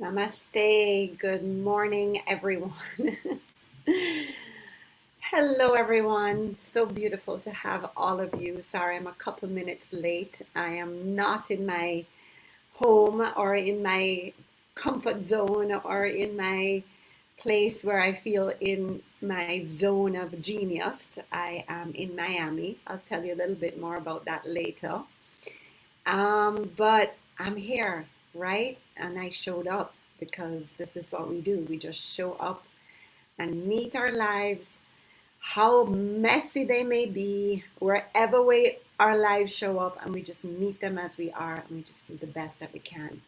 Namaste. Good morning, everyone. Hello, everyone. So beautiful to have all of you. Sorry, I'm a couple minutes late. I am not in my home or in my comfort zone or in my place where I feel in my zone of genius. I am in Miami. I'll tell you a little bit more about that later. But I'm here, right? And I showed up because this is what we do. We just show up and meet our lives, how messy they may be, wherever our lives show up, and we just meet them as we are, and we just do the best that we can.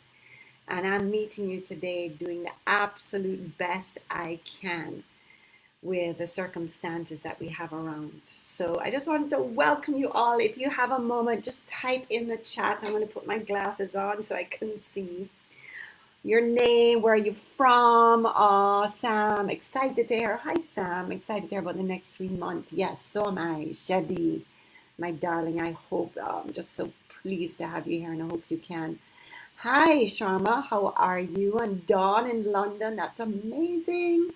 And I'm meeting you today doing the absolute best I can with the circumstances that we have around. So I just wanted to welcome you all. If you have a moment, just type in the chat. I'm going to put my glasses on so I can see your name, where you're from. Sam, excited to hear. Hi, Sam, excited to hear about the next 3 months. Yes, so am I. Chevy, my darling, I hope, I'm just so pleased to have you here, and I hope you can. Hi, Sharma, how are you? And Dawn in London, that's amazing.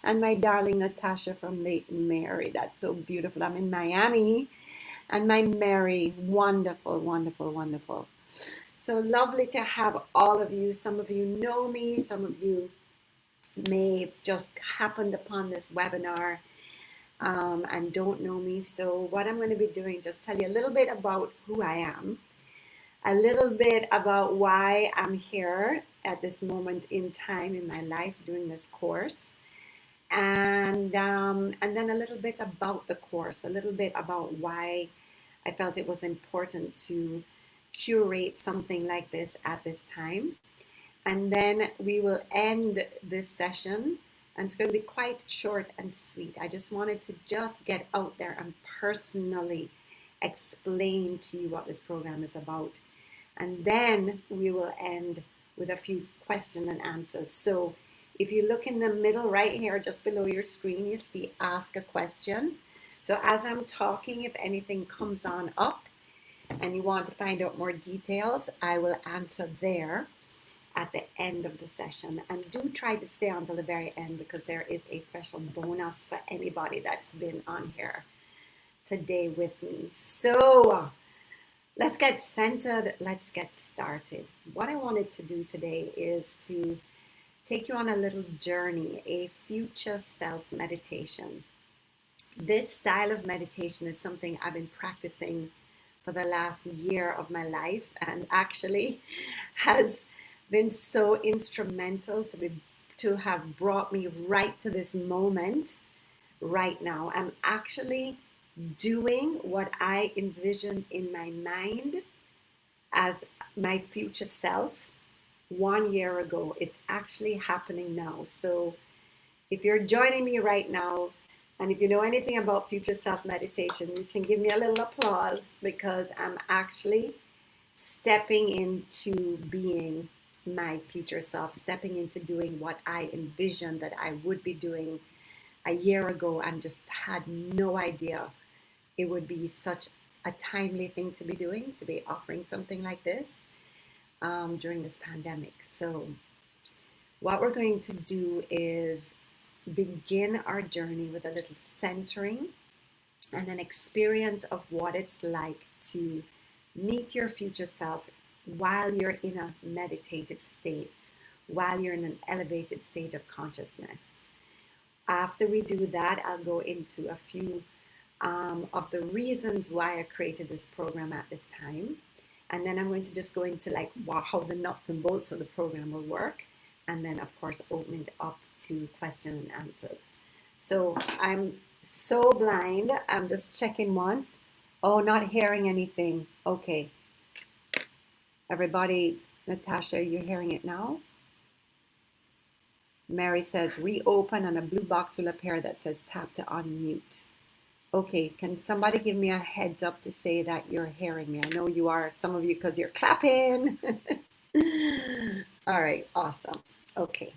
And my darling Natasha from Lake Mary, that's so beautiful. I'm in Miami. And my Mary, wonderful, wonderful, wonderful. So lovely to have all of you. Some of you know me, some of you may have just happened upon this webinar and don't know me. So what I'm going to be doing, just tell you a little bit about who I am, a little bit about why I'm here at this moment in time in my life doing this course, and then a little bit about the course, a little bit about why I felt it was important to curate something like this at this time. And then we will end this session, and it's going to be quite short and sweet. I just wanted to just get out there and personally explain to you what this program is about. And then we will end with a few question and answers. So if you look in the middle right here, just below your screen, you see ask a question. So as I'm talking, if anything comes on up and you want to find out more details, I will answer there at the end of the session. And do try to stay until the very end, because there is a special bonus for anybody that's been on here today with me. So let's get centered. Let's get started. What I wanted to do today is to take you on a little journey, a future self meditation. This style of meditation is something I've been practicing for the last year of my life, and actually has been so instrumental to have brought me right to this moment right now. I'm actually doing what I envisioned in my mind as my future self 1 year ago. It's actually happening now. So if you're joining me right now, and if you know anything about future self meditation, you can give me a little applause, because I'm actually stepping into being my future self, stepping into doing what I envisioned that I would be doing a year ago, and just had no idea it would be such a timely thing to be doing, to be offering something like this during this pandemic. So what we're going to do is begin our journey with a little centering and an experience of what it's like to meet your future self while you're in a meditative state, while you're in an elevated state of consciousness. After we do that, I'll go into a few of the reasons why I created this program at this time. And then I'm going to just go into like how the nuts and bolts of the program will work. And then, of course, open it up to question and answers. So I'm so blind. I'm just checking once. Oh, not hearing anything. Okay. Everybody, Natasha, you're hearing it now? Mary says, reopen, and a blue box will appear that says tap to unmute. Okay, can somebody give me a heads up to say that you're hearing me? I know you are, some of you, because you're clapping. All right, awesome. Okay.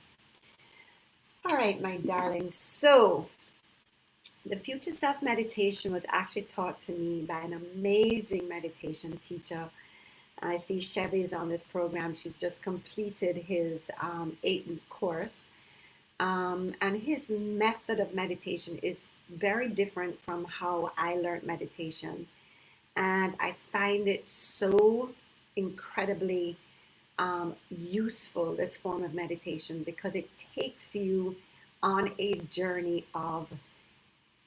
All right, my darlings. So the future self meditation was actually taught to me by an amazing meditation teacher, I see Chevy's on this program. She's just completed his 8-week course. And his method of meditation is very different from how I learned meditation. And I find it so incredibly useful, this form of meditation, because it takes you on a journey of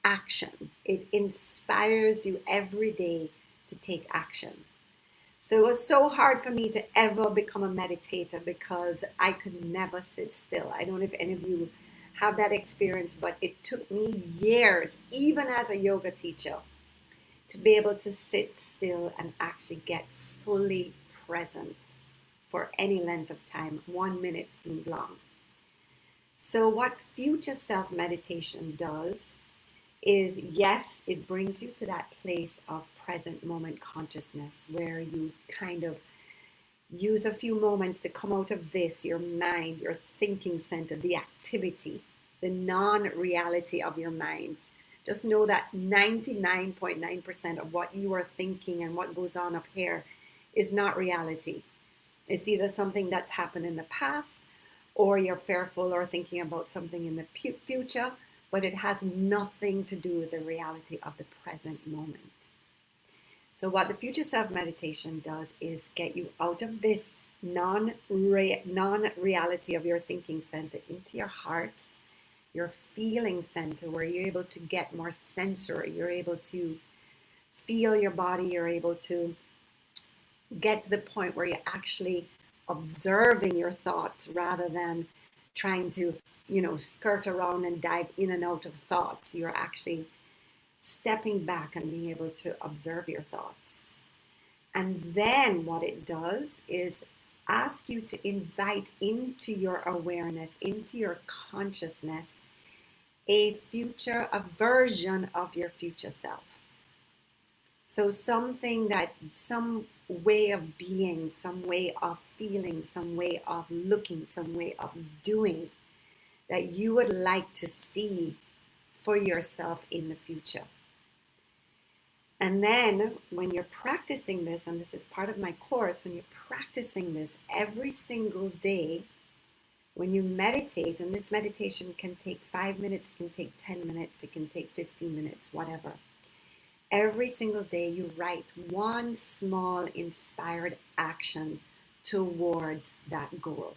action. It inspires you every day to take action. So it was so hard for me to ever become a meditator because I could never sit still. I don't know if any of you have that experience, but it took me years, even as a yoga teacher, to be able to sit still and actually get fully present for any length of time. 1 minute seemed long. So what future self meditation does is, yes, it brings you to that place of present moment consciousness where you kind of use a few moments to come out of this, your mind, your thinking center, the activity, the non-reality of your mind. Just know that 99.9% of what you are thinking and what goes on up here is not reality. It's either something that's happened in the past, or you're fearful or thinking about something in the future, but it has nothing to do with the reality of the present moment. So what the future self meditation does is get you out of this non-reality of your thinking center into your heart, your feeling center, where you're able to get more sensory. You're able to feel your body. You're able to get to the point where you're actually observing your thoughts rather than trying to, skirt around and dive in and out of thoughts. You're actually stepping back and being able to observe your thoughts. And then what it does is ask you to invite into your awareness, into your consciousness, a version of your future self. So some way of being, some way of feeling, some way of looking, some way of doing that you would like to see for yourself in the future. And then when you're practicing this, and this is part of my course, when you're practicing this every single day, when you meditate, and this meditation can take 5 minutes, it can take 10 minutes, it can take 15 minutes, whatever. Every single day you write one small inspired action towards that goal.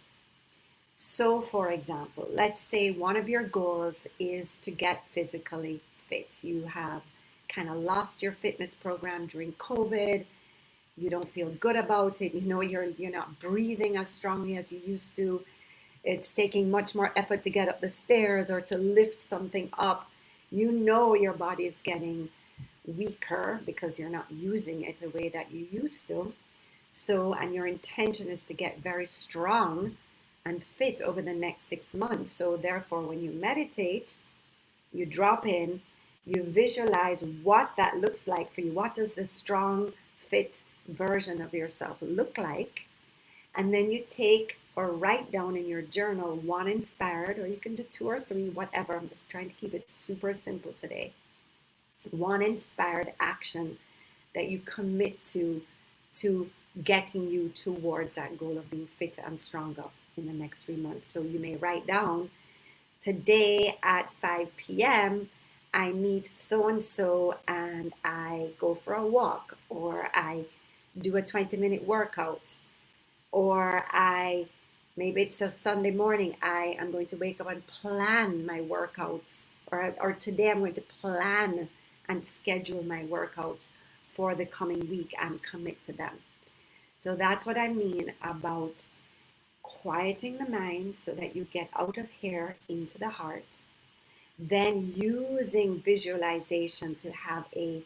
So for example, let's say one of your goals is to get physically fit. You have kind of lost your fitness program during COVID. You don't feel good about it. You're not breathing as strongly as you used to. It's taking much more effort to get up the stairs or to lift something up. Your body is getting weaker because you're not using it the way that you used to. So, and your intention is to get very strong and fit over the next 6 months. So therefore, when you meditate, you drop in, you visualize what that looks like for you. What does the strong, fit version of yourself look like? And then you take or write down in your journal one inspired, or you can do 2 or 3, whatever. I'm just trying to keep it super simple today. One inspired action that you commit to getting you towards that goal of being fitter and stronger in the next 3 months. So you may write down, today at 5 p.m., I meet so-and-so and I go for a walk, or I do a 20-minute workout, or maybe it's a Sunday morning, I am going to wake up and plan my workouts, or today I'm going to plan and schedule my workouts for the coming week and commit to them. So that's what I mean about quieting the mind so that you get out of here into the heart. Then using visualization to have a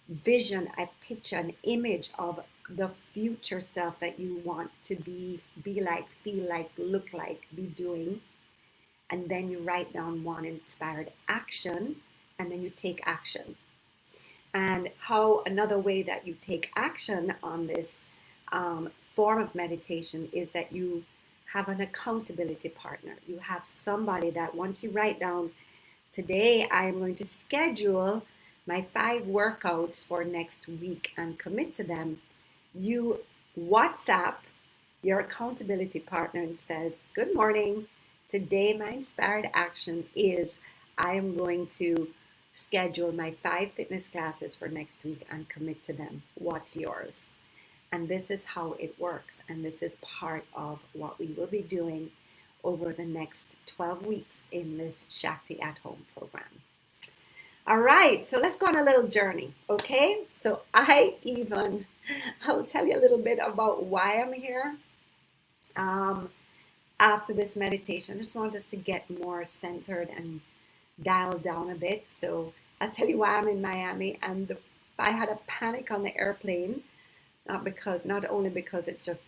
vision, a picture, an image of the future self that you want to be like, feel like, look like, be doing. And then you write down one inspired action, and then you take action. And how another way that you take action on this form of meditation is that you have an accountability partner. You have somebody that once you write down, today I am going to schedule my 5 workouts for next week and commit to them, you WhatsApp your accountability partner and says, "Good morning. Today, my inspired action is I am going to schedule my 5 fitness classes for next week and commit to them. What's yours?" And this is how it works. And this is part of what we will be doing over the next 12 weeks in this Shakti at Home program. All right, so let's go on a little journey, okay? So I'll tell you a little bit about why I'm here. After this meditation, I just want us to get more centered and dial down a bit. So I'll tell you why I'm in Miami. And I had a panic on the airplane, not only because it's just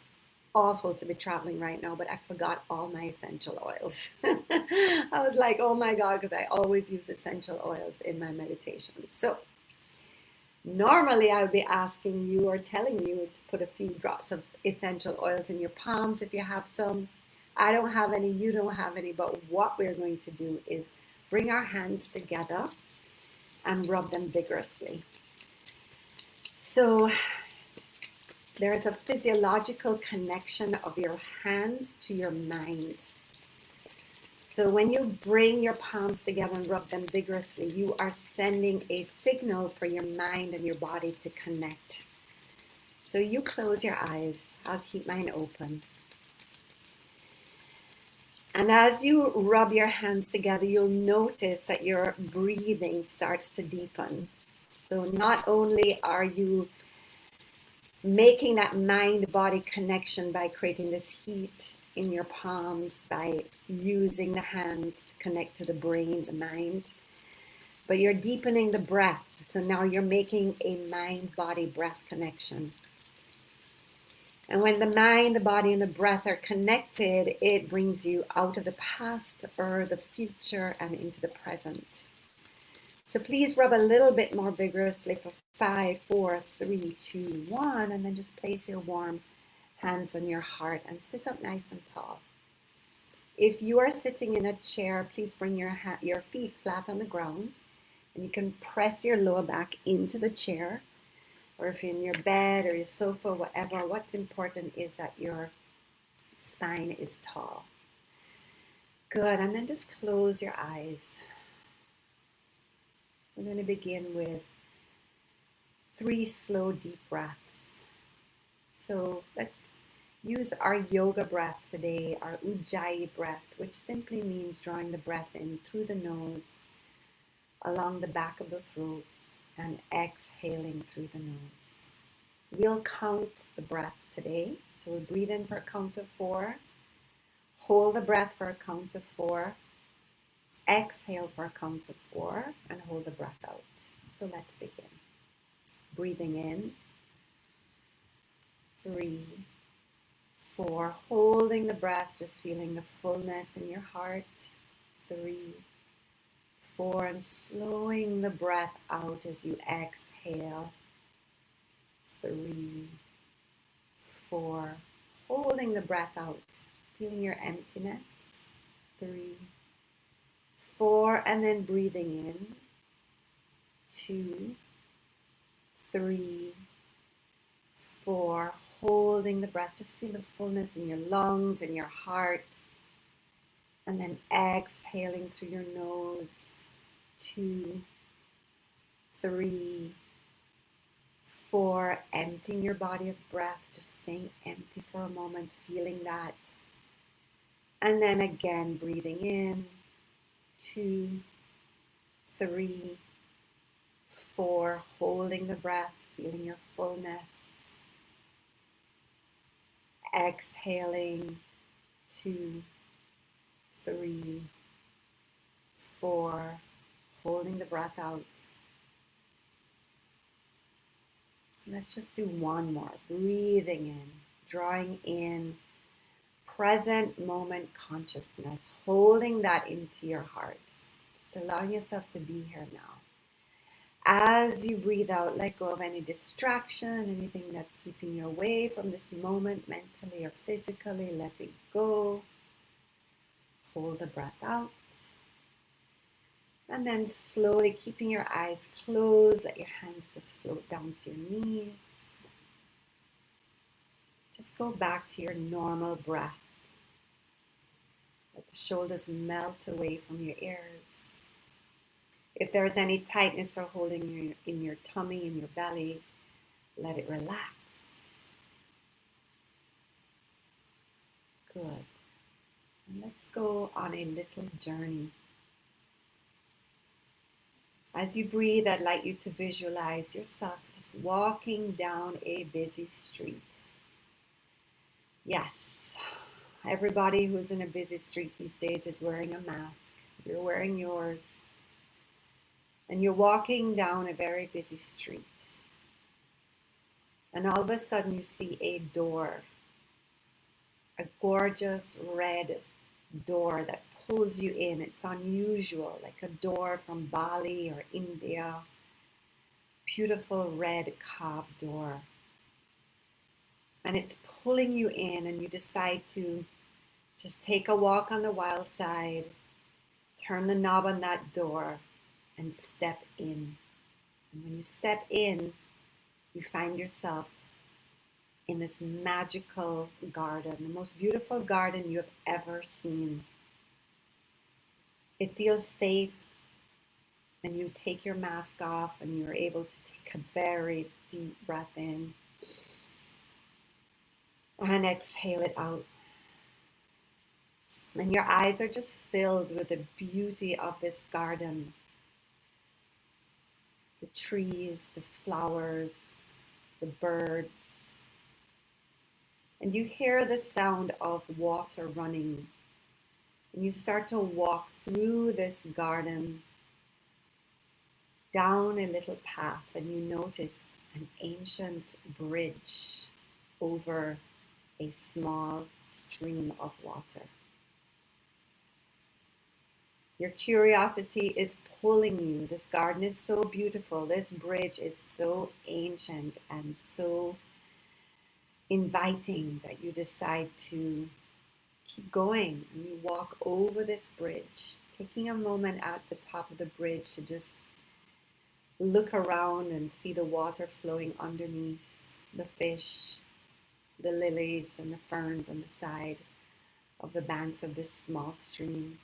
awful to be traveling right now, but I forgot all my essential oils. I was like, oh my God, because I always use essential oils in my meditation. So normally I would be asking you or telling you to put a few drops of essential oils in your palms if you have some. I don't have any, you don't have any, but what we're going to do is bring our hands together and rub them vigorously. So there's a physiological connection of your hands to your mind. So when you bring your palms together and rub them vigorously, you are sending a signal for your mind and your body to connect. So you close your eyes. I'll keep mine open. And as you rub your hands together, you'll notice that your breathing starts to deepen. So not only are you making that mind-body connection by creating this heat in your palms, by using the hands to connect to the brain, the mind, but you're deepening the breath. So now you're making a mind-body breath connection. And when the mind, the body, and the breath are connected, it brings you out of the past or the future and into the present. So please rub a little bit more vigorously for 5, 4, 3, 2, 1, and then just place your warm hands on your heart and sit up nice and tall. If you are sitting in a chair, please bring your feet flat on the ground, and you can press your lower back into the chair, or if you're in your bed or your sofa, whatever. What's important is that your spine is tall. Good, and then just close your eyes. We're going to begin with 3 slow, deep breaths. So let's use our yoga breath today, our Ujjayi breath, which simply means drawing the breath in through the nose, along the back of the throat, and exhaling through the nose. We'll count the breath today. So we'll breathe in for a count of 4, hold the breath for a count of 4, exhale for a count of 4, and hold the breath out. So let's begin. Breathing in, 3, 4, holding the breath, just feeling the fullness in your heart, 3, 4, and slowing the breath out as you exhale, 3, 4, holding the breath out, feeling your emptiness, 3, 4, and then breathing in, 2, 3, 4, holding the breath, just feel the fullness in your lungs, in your heart, and then exhaling through your nose, 2, 3, 4, emptying your body of breath, just staying empty for a moment, feeling that, and then again breathing in, 2, 3, 4, holding the breath, feeling your fullness, exhaling, 2, 3, 4, holding the breath out. Let's just do one more. Breathing in, drawing in present moment consciousness, holding that into your heart, just allowing yourself to be here now. As you breathe out, let go of any distraction, anything that's keeping you away from this moment mentally or physically. Let it go. Hold the breath out. And then slowly, keeping your eyes closed, let your hands just float down to your knees. Just go back to your normal breath. Let the shoulders melt away from your ears. If there's any tightness or holding in your tummy, in your belly, let it relax. Good. And let's go on a little journey. As you breathe, I'd like you to visualize yourself just walking down a busy street. Yes, everybody who's in a busy street these days is wearing a mask. You're wearing yours. And you're walking down a very busy street. And all of a sudden you see a door, a gorgeous red door that pulls you in. It's unusual, like a door from Bali or India. Beautiful red carved door. And it's pulling you in, and you decide to just take a walk on the wild side, turn the knob on that door, and step in. And when you step in, you find yourself in this magical garden, the most beautiful garden you have ever seen. It feels safe, and you take your mask off, and you're able to take a very deep breath in and exhale it out. And your eyes are just filled with the beauty of this garden. The trees, the flowers, the birds. And you hear the sound of water running. And you start to walk through this garden, down a little path, and you notice an ancient bridge over a small stream of water. Your curiosity is pulling you. This garden is so beautiful. This bridge is so ancient and so inviting that you decide to keep going. And you walk over this bridge, taking a moment at the top of the bridge to just look around and see the water flowing underneath, the fish, the lilies and the ferns on the side of the banks of this small stream.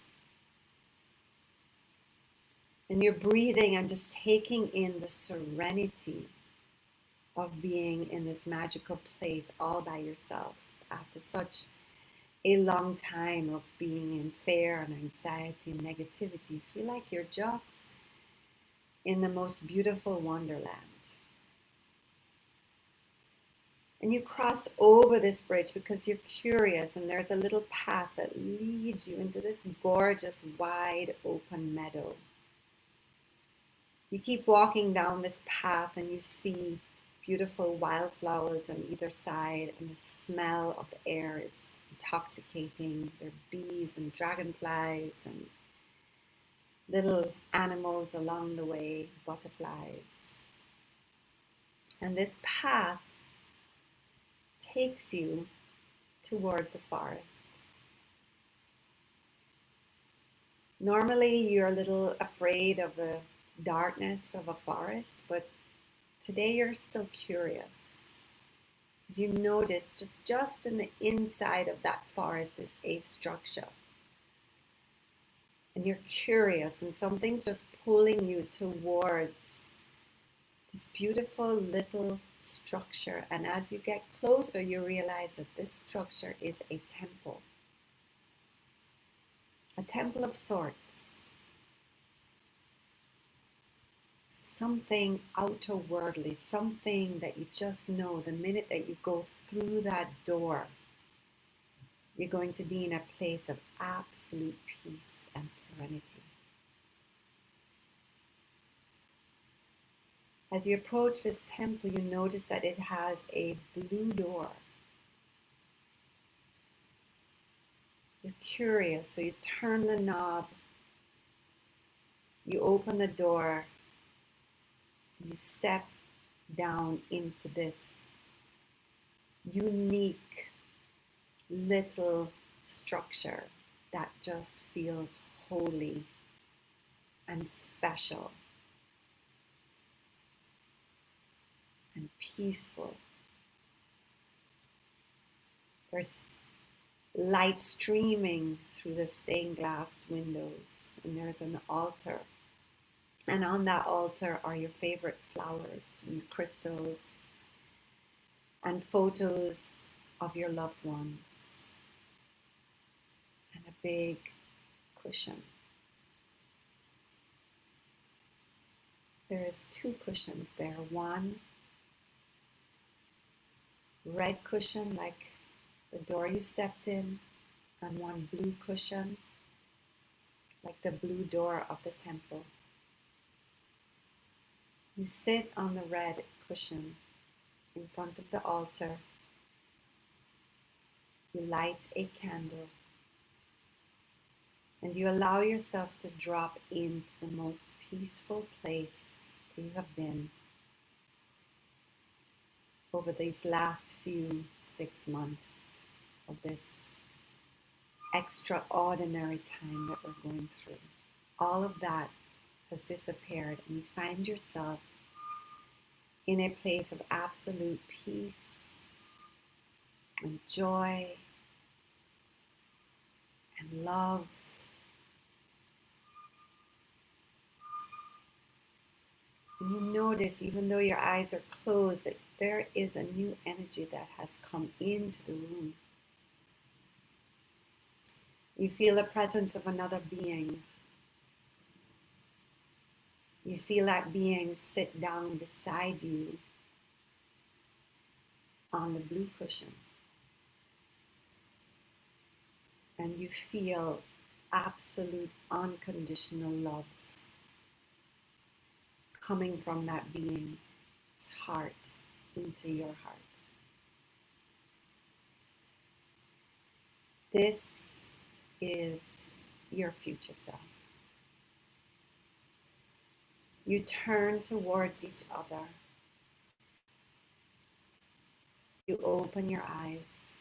And you're breathing and just taking in the serenity of being in this magical place all by yourself after such a long time of being in fear and anxiety and negativity. You feel like you're just in the most beautiful wonderland. And you cross over this bridge because you're curious, and there's a little path that leads you into this gorgeous, wide open meadow. You keep walking down this path and you see beautiful wildflowers on either side, and the smell of the air is intoxicating. There are bees and dragonflies and little animals along the way, butterflies. And this path takes you towards a forest. Normally you're a little afraid of the darkness of a forest, but today you're still curious, because you notice just in the inside of that forest is a structure. And you're curious, and something's just pulling you towards this beautiful little structure. And as you get closer, you realize that this structure is a temple of sorts. Something outer-worldly, something that you just know the minute that you go through that door, you're going to be in a place of absolute peace and serenity. As you approach this temple, you notice that it has a blue door. You're curious, so you turn the knob, you open the door, and you step down into this unique little structure that just feels holy and special and peaceful. There's light streaming through the stained glass windows, and there's an altar. And on that altar are your favorite flowers and crystals and photos of your loved ones and a big cushion. There is 2 cushions there. One red cushion like the door you stepped in, and one blue cushion like the blue door of the temple. You sit on the red cushion in front of the altar. You light a candle and you allow yourself to drop into the most peaceful place that you have been over these last few 6 months of this extraordinary time that we're going through. All of that has disappeared, and you find yourself in a place of absolute peace and joy and love. And you notice, even though your eyes are closed, that there is a new energy that has come into the room. You feel the presence of another being. You feel that being sit down beside you on the blue cushion. And you feel absolute unconditional love coming from that being's heart into your heart. This is your future self. You turn towards each other. You open your eyes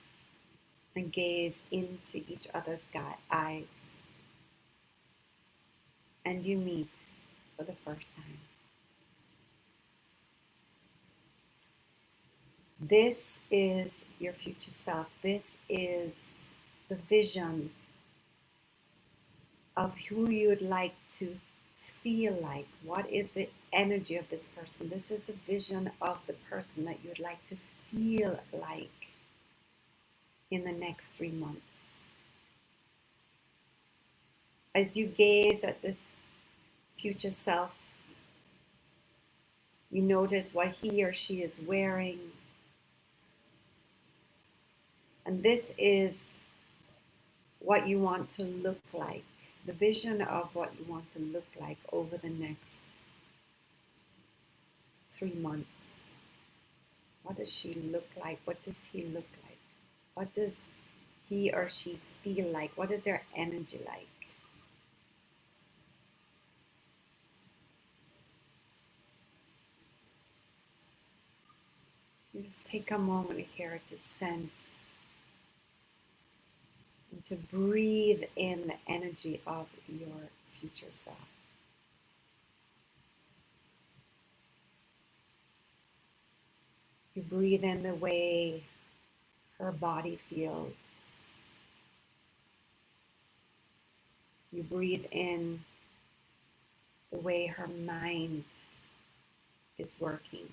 and gaze into each other's eyes. And you meet for the first time. This is your future self. This is the vision of who you would like to feel like. What is the energy of this person? This is the vision of the person that you would like to feel like in the next 3 months. As you gaze at this future self, you notice what he or she is wearing. And this is what you want to look like, the vision of what you want to look like over the next 3 months. What does she look like? What does he look like? What does he or she feel like? What is their energy like? You just take a moment here to sense and to breathe in the energy of your future self. You breathe in the way her body feels. You breathe in the way her mind is working.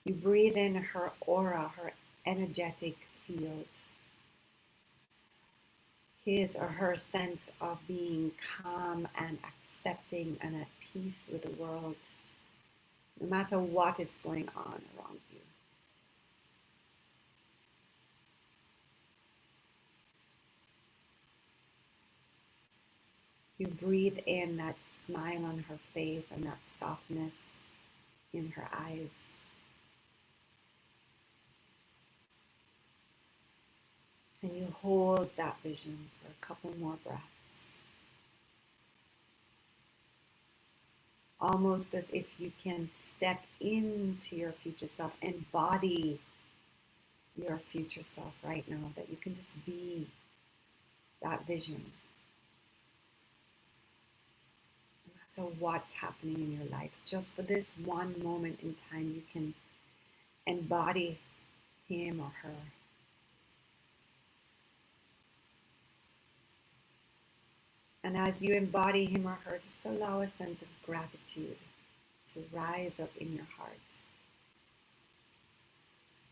You breathe in her aura, her energetic field. His or her sense of being calm and accepting and at peace with the world, no matter what is going on around you. You breathe in that smile on her face and that softness in her eyes. And you hold that vision for a couple more breaths. Almost as if you can step into your future self, embody your future self right now, that you can just be that vision. And to what's happening in your life. Just for this one moment in time, you can embody him or her. And as you embody him or her, just allow a sense of gratitude to rise up in your heart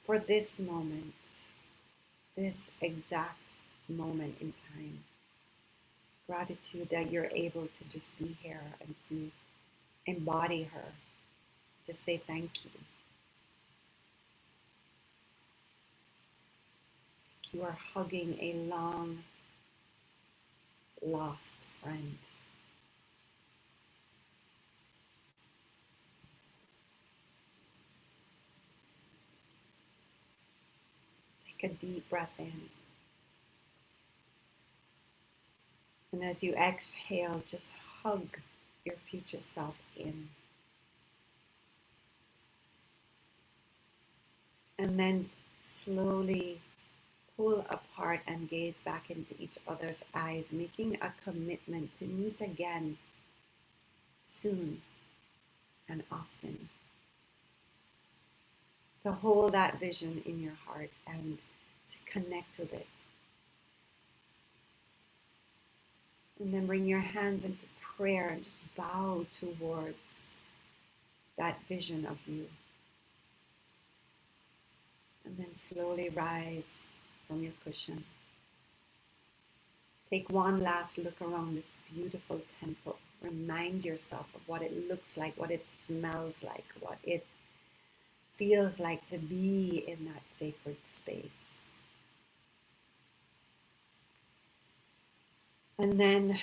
for this moment, this exact moment in time. Gratitude that you're able to just be here and to embody her, to say thank you. You are hugging a long lost friend. Take a deep breath in. And as you exhale, just hug your future self in. And then slowly pull apart and gaze back into each other's eyes, making a commitment to meet again soon and often. To hold that vision in your heart and to connect with it. And then bring your hands into prayer and just bow towards that vision of you. And then slowly rise from your cushion. Take one last look around this beautiful temple. Remind yourself of what it looks like, what it smells like, what it feels like to be in that sacred space. And then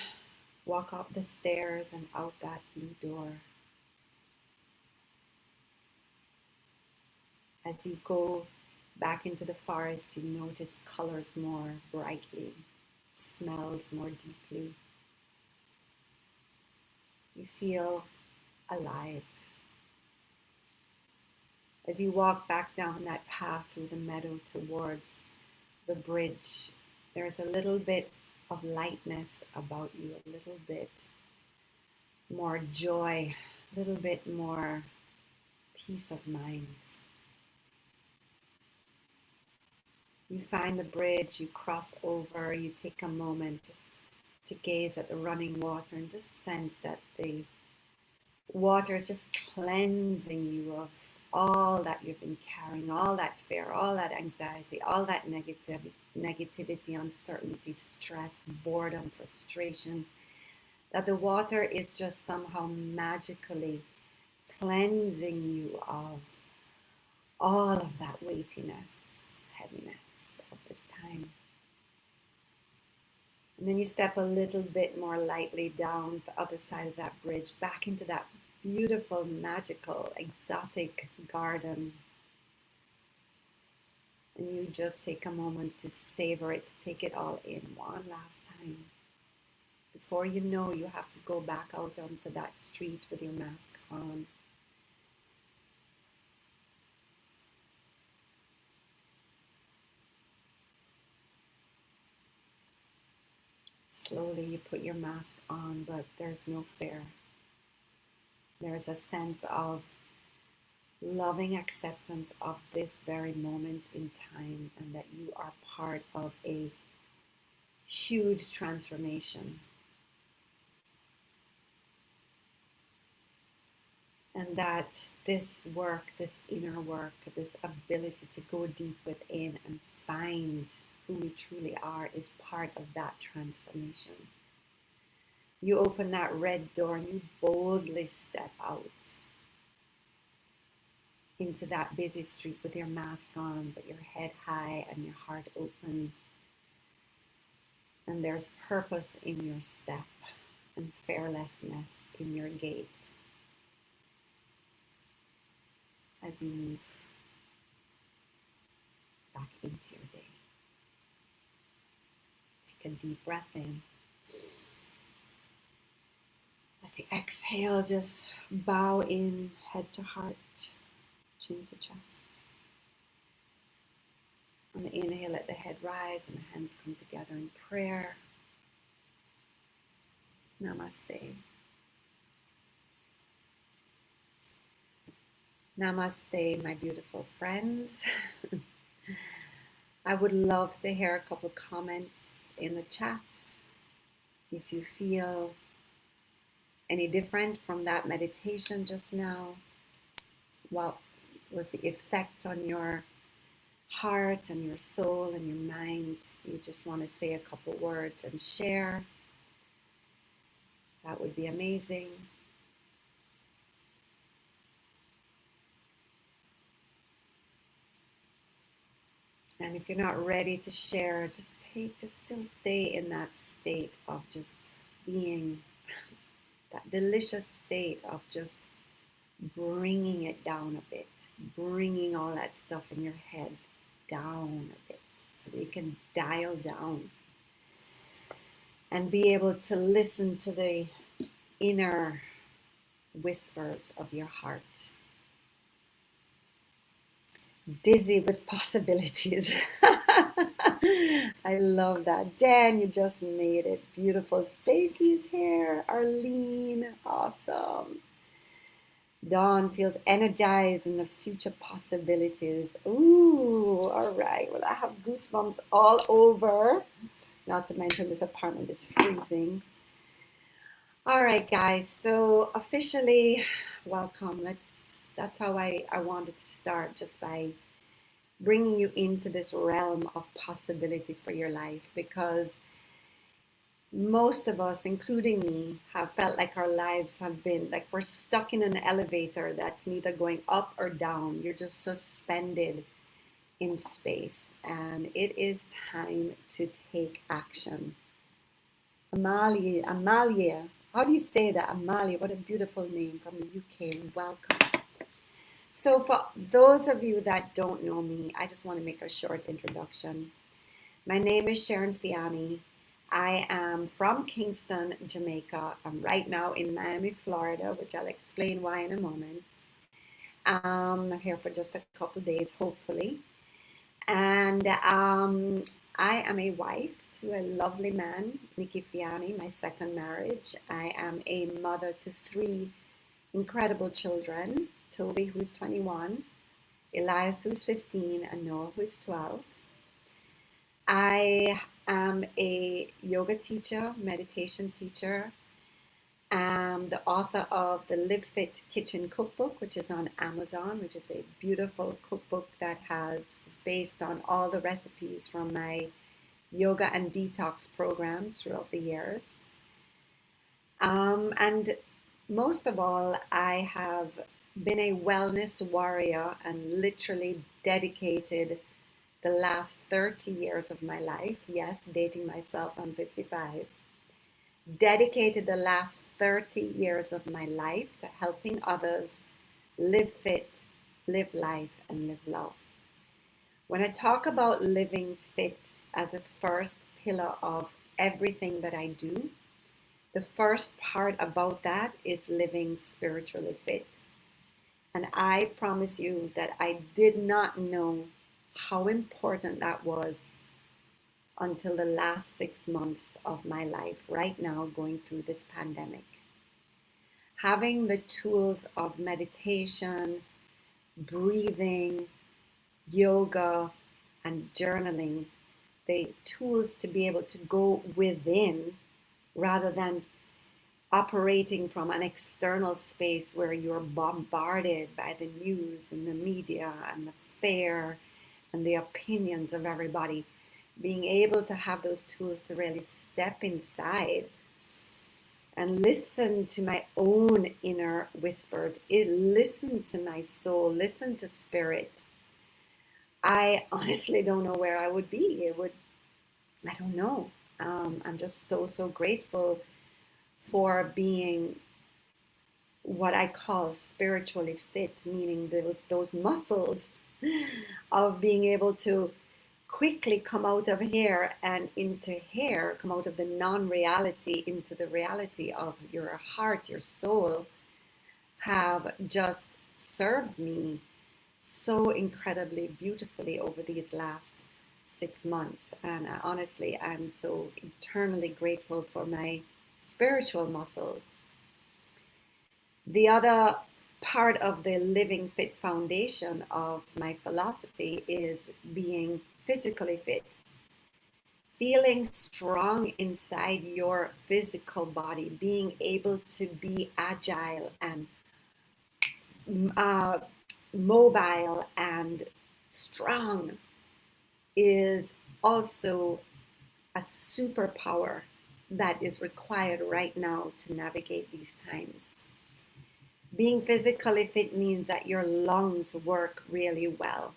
walk up the stairs and out that blue door. As you go back into the forest, you notice colors more brightly, smells more deeply. You feel alive. As you walk back down that path through the meadow towards the bridge, there's a little bit of lightness about you, a little bit more joy, a little bit more peace of mind. You find the bridge, you cross over, you take a moment just to gaze at the running water and just sense that the water is just cleansing you of all that you've been carrying, all that fear, all that anxiety, all that negativity, uncertainty, stress, boredom, frustration, that the water is just somehow magically cleansing you of all of that weightiness, heaviness of this time. And then you step a little bit more lightly down the other side of that bridge, back into that beautiful, magical, exotic garden. And you just take a moment to savor it, to take it all in one last time. Before you know, you have to go back out onto that street with your mask on. Slowly you put your mask on, but there's no fear. There's a sense of loving acceptance of this very moment in time, and that you are part of a huge transformation. And that this work, this inner work, this ability to go deep within and find who we truly are is part of that transformation. You open that red door and you boldly step out into that busy street with your mask on, but your head high and your heart open. And there's purpose in your step and fearlessness in your gait as you move back into your day. Take a deep breath in. As you exhale, just bow in, head to heart, chin to chest. On the inhale, let the head rise and the hands come together in prayer. Namaste. Namaste, my beautiful friends. I would love to hear a couple comments in the chat. If you feel any different from that meditation just now, what was the effect on your heart and your soul and your mind? You just want to say a couple words and share. That would be amazing. And if you're not ready to share, just still stay in that state of just being, that delicious state of just bringing it down a bit, bringing all that stuff in your head down a bit so that you can dial down and be able to listen to the inner whispers of your heart. Dizzy with possibilities. I love that. Jen, you just made it. Beautiful. Stacy's here. Arlene, awesome. Dawn feels energized in the future possibilities. Ooh, all right. Well, I have goosebumps all over. Not to mention this apartment is freezing. All right, guys. So officially, welcome. That's how I wanted to start, just by bringing you into this realm of possibility for your life, because most of us, including me, have felt like our lives have been like we're stuck in an elevator that's neither going up or down. You're just suspended in space, and it is time to take action. Amalia, how do you say that? Amalia, what a beautiful name from the UK. Welcome. So for those of you that don't know me, I just want to make a short introduction. My name is Sharon Fionni. I am from Kingston, Jamaica. I'm right now in Miami, Florida, which I'll explain why in a moment. I'm here for just a couple days, hopefully. And I am a wife to a lovely man, Nikki Fionni, my second marriage. I am a mother to 3 incredible children. Toby, who's 21, Elias, who's 15, and Noah, who's 12. I am a yoga teacher, meditation teacher. I'm the author of the Live Fit Kitchen Cookbook, which is on Amazon, which is a beautiful cookbook that is based on all the recipes from my yoga and detox programs throughout the years. And most of all, I have been a wellness warrior and literally dedicated the last 30 years of my life, yes, dating myself, I'm 55, dedicated the last 30 years of my life to helping others live fit, live life, and live love. When I talk about living fit as a first pillar of everything that I do, the first part about that is living spiritually fit. And I promise you that I did not know how important that was until the last 6 months of my life, right now, going through this pandemic. Having the tools of meditation, breathing, yoga, and journaling, the tools to be able to go within rather than operating from an external space where you're bombarded by the news and the media and the fear and the opinions of everybody. Being able to have those tools to really step inside and listen to my own inner whispers, listen to my soul, listen to spirit. I honestly don't know where I would be. I don't know. I'm just so grateful for being what I call spiritually fit, meaning those muscles of being able to quickly come out of here and into here, come out of the non-reality into the reality of your heart, your soul, have just served me so incredibly beautifully over these last 6 months. And honestly, I'm so eternally grateful for my spiritual muscles. The other part of the Living Fit foundation of my philosophy is being physically fit, feeling strong inside your physical body, being able to be agile and uh, mobile and strong is also a superpower that is required right now to navigate these times. Being physically fit means that your lungs work really well.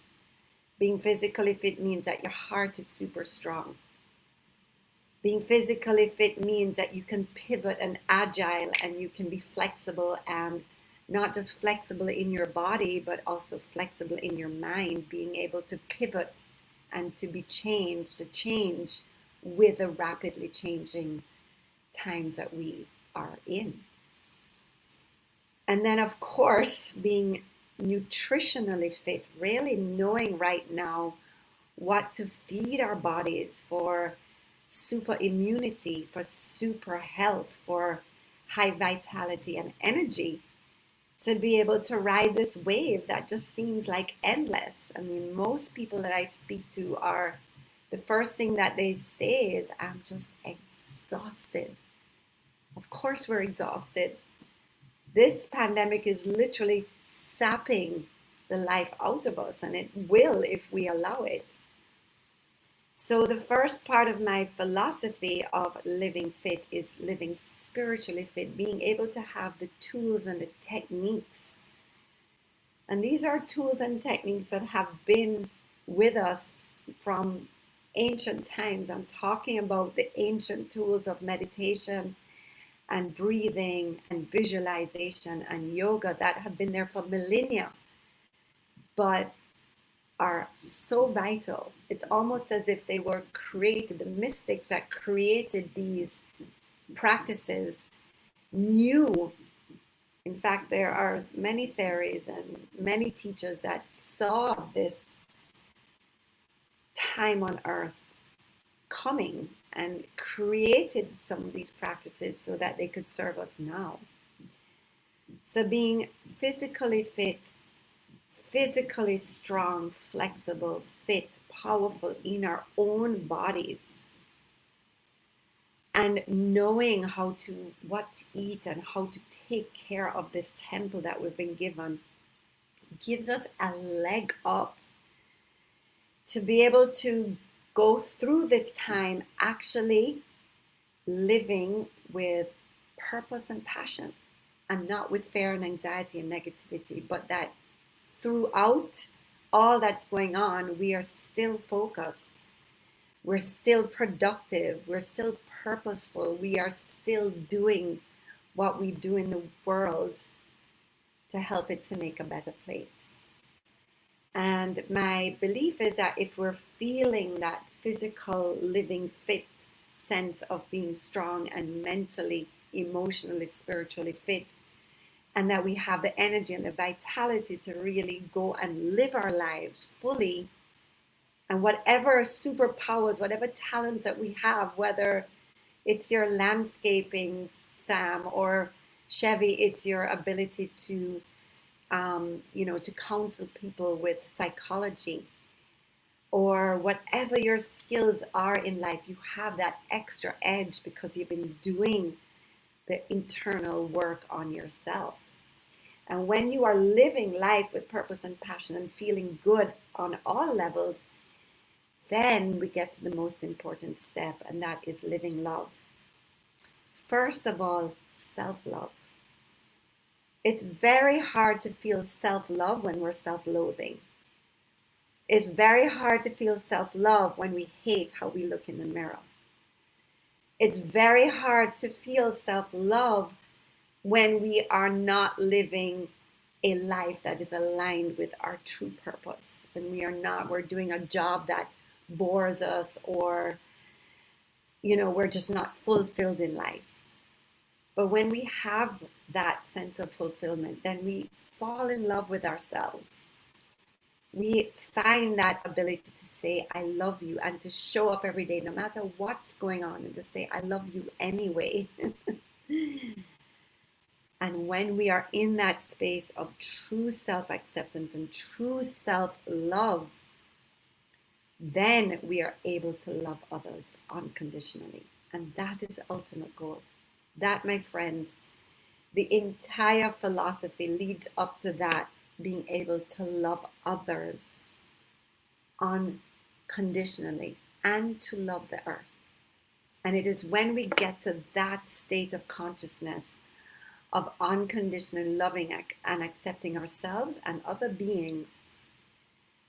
Being physically fit means that your heart is super strong. Being physically fit means that you can pivot and agile and you can be flexible, and not just flexible in your body, but also flexible in your mind, being able to pivot and to be changed, to change with the rapidly changing times that we are in. And then, of course, being nutritionally fit, really knowing right now what to feed our bodies for super immunity, for super health, for high vitality and energy, to be able to ride this wave that just seems like endless. I mean, most people that I speak to are, the first thing that they say is, I'm just exhausted. Of course, we're exhausted. This pandemic is literally sapping the life out of us, and it will if we allow it. So the first part of my philosophy of living fit is living spiritually fit, being able to have the tools and the techniques. And these are tools and techniques that have been with us from ancient times. I'm talking about the ancient tools of meditation and breathing and visualization and yoga that have been there for millennia, but are so vital. It's almost as if they were created, the mystics that created these practices knew. In fact, there are many theories and many teachers that saw this time on earth coming and created some of these practices so that they could serve us now. So being physically fit, physically strong, flexible, fit, powerful in our own bodies, and knowing what to eat and how to take care of this temple that we've been given, gives us a leg up to be able to go through this time actually living with purpose and passion, and not with fear and anxiety and negativity, but that throughout all that's going on, we are still focused, we're still productive, we're still purposeful, we are still doing what we do in the world to help it to make a better place. And my belief is that if we're feeling that physical, living fit sense of being strong and mentally, emotionally, spiritually fit, and that we have the energy and the vitality to really go and live our lives fully, and whatever superpowers, whatever talents that we have, whether it's your landscaping, Sam, or Chevy, it's your ability to to counsel people with psychology, or whatever your skills are in life, you have that extra edge because you've been doing the internal work on yourself. And when you are living life with purpose and passion and feeling good on all levels, then we get to the most important step, and that is living love. First of all, self-love. It's very hard to feel self-love when we're self-loathing. It's very hard to feel self-love when we hate how we look in the mirror. It's very hard to feel self-love when we are not living a life that is aligned with our true purpose. When we're doing a job that bores us, or, we're just not fulfilled in life. But when we have that sense of fulfillment, then we fall in love with ourselves. We find that ability to say, I love you, and to show up every day, no matter what's going on, and to say, I love you anyway. And when we are in that space of true self-acceptance and true self-love, then we are able to love others unconditionally. And that is the ultimate goal. That, my friends, the entire philosophy leads up to that, being able to love others unconditionally and to love the earth. And it is when we get to that state of consciousness of unconditionally loving and accepting ourselves and other beings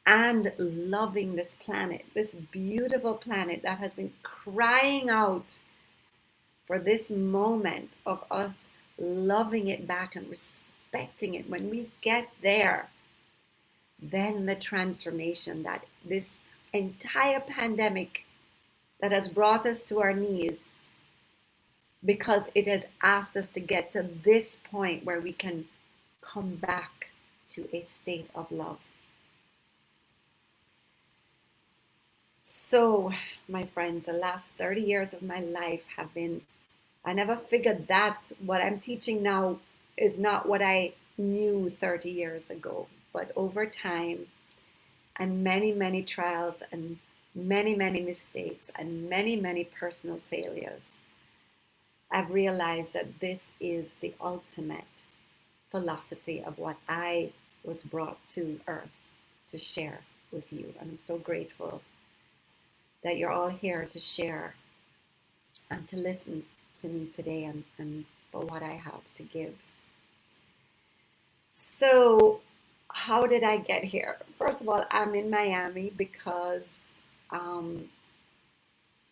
and loving this planet, this beautiful planet that has been crying out for this moment of us loving it back and respecting it. When we get there, then the transformation that this entire pandemic that has brought us to our knees, because it has asked us to get to this point where we can come back to a state of love. So, my friends, the last 30 years of my life have been, I never figured that what I'm teaching now is not what I knew 30 years ago. But over time, and many, many trials, and many, many mistakes, and many, many personal failures, I've realized that this is the ultimate philosophy of what I was brought to Earth to share with you. And I'm so grateful that you're all here to share and to listen to me today and for what I have to give. So, how did I get here? First of all, I'm in Miami because,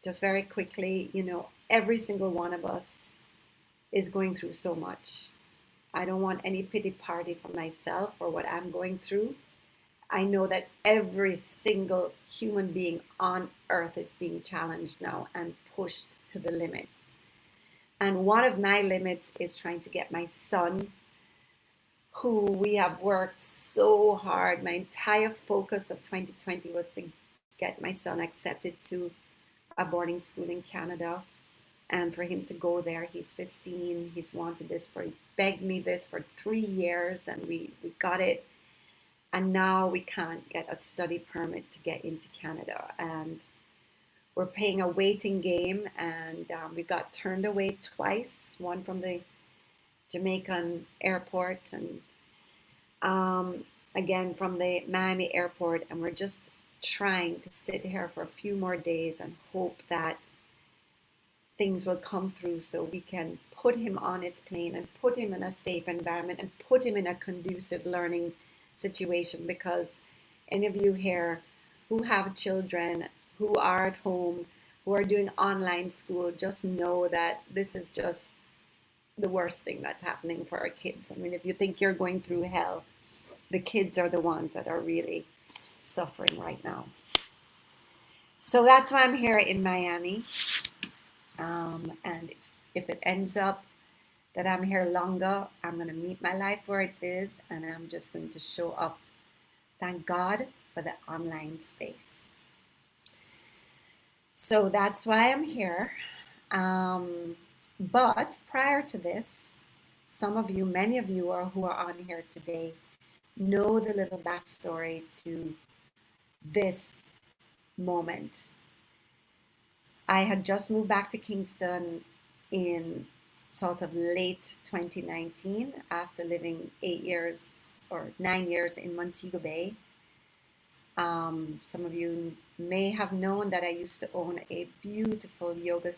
just very quickly, every single one of us is going through so much. I don't want any pity party for myself or what I'm going through. I know that every single human being on earth is being challenged now and pushed to the limits. And one of my limits is trying to get my son, who we have worked so hard. My entire focus of 2020 was to get my son accepted to a boarding school in Canada and for him to go there. He's 15. He's wanted this he begged me this for 3 years, and we got it. And now we can't get a study permit to get into Canada. And we're playing a waiting game, and we got turned away twice, one from the Jamaican airport and again from the Miami airport. And we're just trying to sit here for a few more days and hope that things will come through so we can put him on his plane and put him in a safe environment and put him in a conducive learning situation. Because any of you here who have children, who are at home, who are doing online school, just know that this is just the worst thing that's happening for our kids. I mean, if you think you're going through hell, the kids are the ones that are really suffering right now. So that's why I'm here in Miami. And if it ends up that I'm here longer, I'm going to meet my life where it is, and I'm just going to show up. Thank God for the online space. So that's why I'm here. But prior to this, some of you, many of you who are on here today, know the little backstory to this moment. I had just moved back to Kingston in sort of late 2019 after living 8 years or 9 years in Montego Bay. Some of you may have known that I used to own a beautiful yoga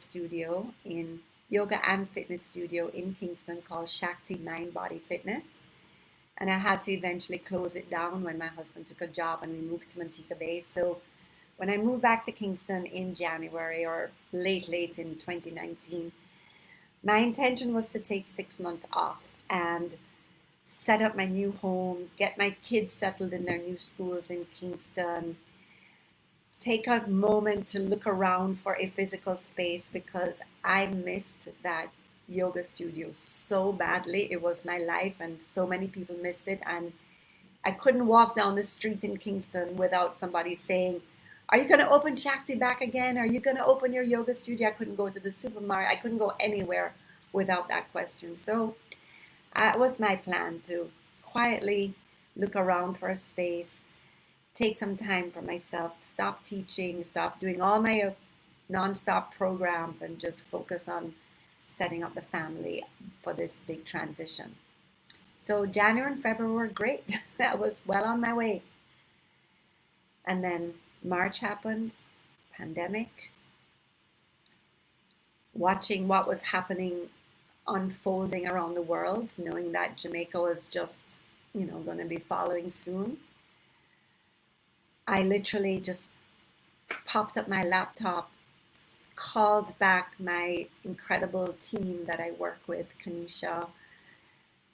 and fitness studio in Kingston called Shakti Mind Body Fitness. And I had to eventually close it down when my husband took a job and we moved to Montego Bay. So when I moved back to Kingston in January or late in 2019, my intention was to take 6 months off and set up my new home, get my kids settled in their new schools in Kingston, take a moment to look around for a physical space because I missed that yoga studio so badly. It was my life and so many people missed it. And I couldn't walk down the street in Kingston without somebody saying, are you going to open Shakti back again? Are you going to open your yoga studio? I couldn't go to the supermarket. I couldn't go anywhere without that question. So That was my plan, to quietly look around for a space, take some time for myself, stop teaching, stop doing all my non-stop programs, and just focus on setting up the family for this big transition. So January and February were great. I was well on my way. And then March happened, pandemic, watching what was happening unfolding around the world, knowing that Jamaica was just, going to be following soon. I literally just popped up my laptop, called back my incredible team that I work with, Kanisha,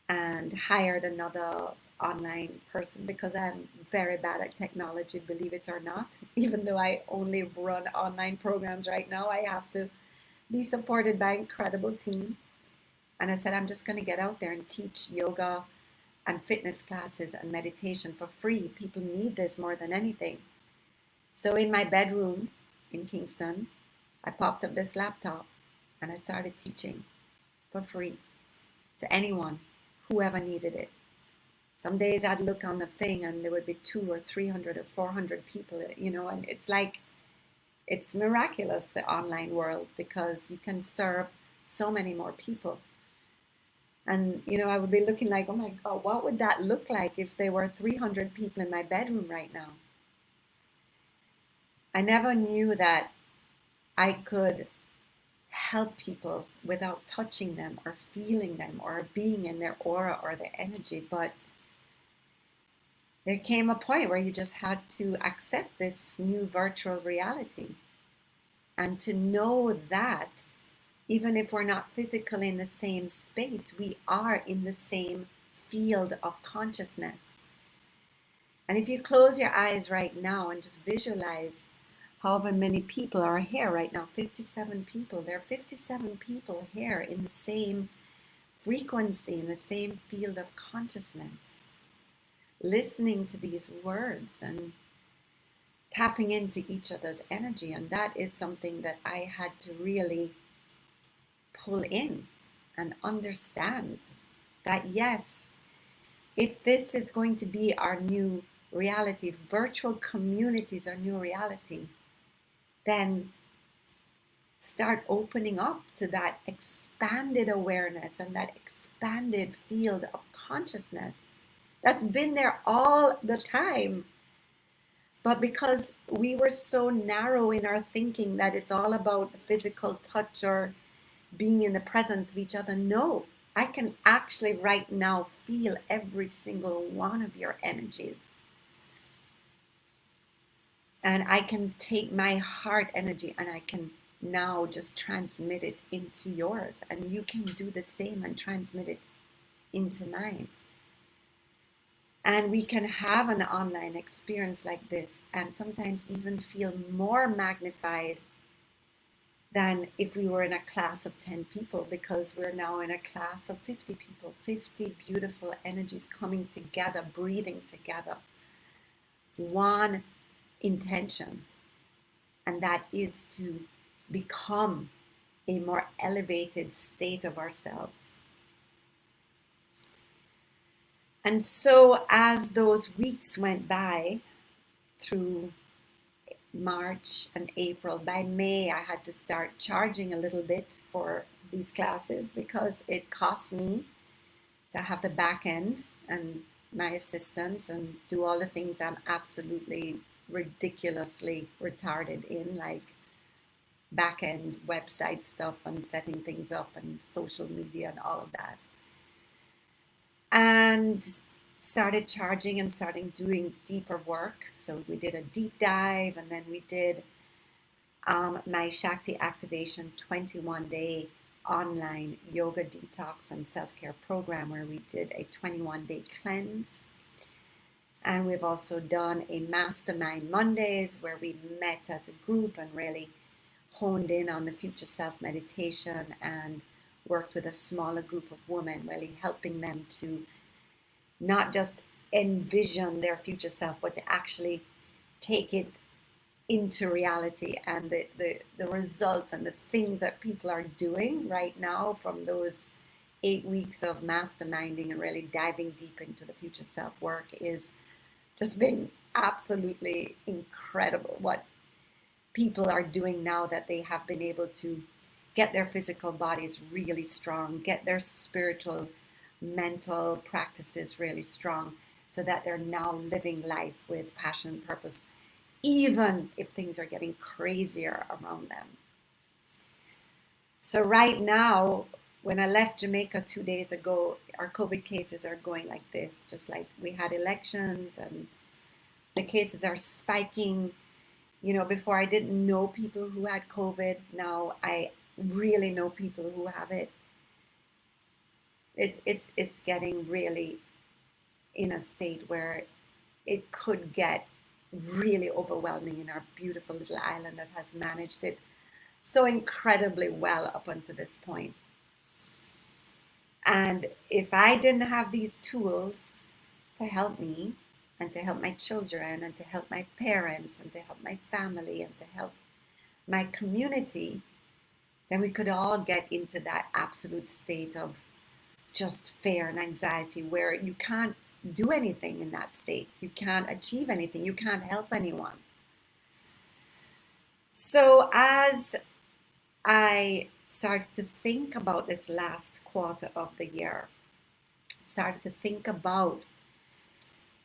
and hired another online person because I'm very bad at technology, believe it or not. Even though I only run online programs right now, I have to be supported by an incredible team. And I said, I'm just going to get out there and teach yoga and fitness classes and meditation for free. People need this more than anything. So in my bedroom in Kingston, I popped up this laptop and I started teaching for free to anyone, whoever needed it. Some days I'd look on the thing and there would be 200 or 300 or 400 people, and it's like, it's miraculous, the online world, because you can serve so many more people. And, I would be looking like, oh my God, what would that look like if there were 300 people in my bedroom right now? I never knew that I could help people without touching them or feeling them or being in their aura or their energy. But there came a point where you just had to accept this new virtual reality and to know that even if we're not physically in the same space, we are in the same field of consciousness. And if you close your eyes right now and just visualize however many people are here right now, 57 people, there are 57 people here in the same frequency, in the same field of consciousness, listening to these words and tapping into each other's energy. And that is something that I had to really pull in and understand, that yes, if this is going to be our new reality, if virtual communities are new reality, then start opening up to that expanded awareness and that expanded field of consciousness that's been there all the time. But because we were so narrow in our thinking that it's all about the physical touch or being in the presence of each other, no, I can actually right now feel every single one of your energies. And I can take my heart energy and I can now just transmit it into yours. And you can do the same and transmit it into mine. And we can have an online experience like this and sometimes even feel more magnified than if we were in a class of 10 people, because we're now in a class of 50 people, 50 beautiful energies coming together, breathing together. One intention, and that is to become a more elevated state of ourselves. And so as those weeks went by through March and April, by May I had to start charging a little bit for these classes because it costs me to have the back end and my assistants and do all the things I'm absolutely ridiculously retarded in, like back end website stuff and setting things up and social media and all of that. And started charging and starting doing deeper work. So we did a deep dive, and then we did my Shakti Activation 21-day online yoga detox and self-care program, where we did a 21-day cleanse. And we've also done a Mastermind Mondays where we met as a group and really honed in on the future self meditation and worked with a smaller group of women, really helping them to not just envision their future self, but to actually take it into reality. And the results and the things that people are doing right now from those 8 weeks of masterminding and really diving deep into the future self work is just been absolutely incredible. What people are doing now that they have been able to get their physical bodies really strong, get their spiritual, mental practices really strong, so that they're now living life with passion and purpose, even if things are getting crazier around them. So, right now, when I left Jamaica 2 days ago, our COVID cases are going like this, just like we had elections and the cases are spiking. You know, before I didn't know people who had COVID. Now I really know people who have it. It's getting really in a state where it could get really overwhelming in our beautiful little island that has managed it so incredibly well up until this point. And if I didn't have these tools to help me and to help my children and to help my parents and to help my family and to help my community, then we could all get into that absolute state of just fear and anxiety where you can't do anything in that state. You can't achieve anything. You can't help anyone. So as I started to think about this last quarter of the year, started to think about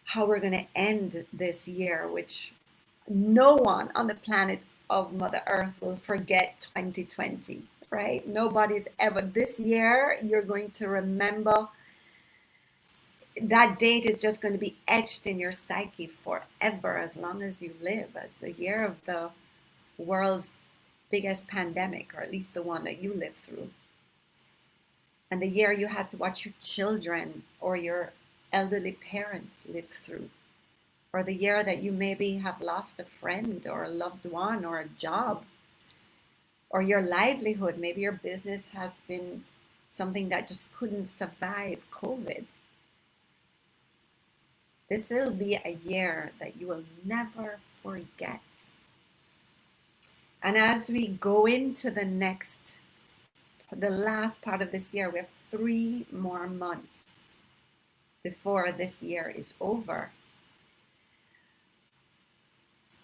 how we're going to end this year, which no one on the planet of Mother Earth will forget 2020, right? Nobody's ever, this year, you're going to remember that date is just going to be etched in your psyche forever as long as you live, as the year of the world's biggest pandemic, or at least the one that you lived through. And the year you had to watch your children or your elderly parents live through, or the year that you maybe have lost a friend or a loved one or a job or your livelihood. Maybe your business has been something that just couldn't survive COVID. This will be a year that you will never forget. And as we go into the last part of this year, we have 3 more months before this year is over.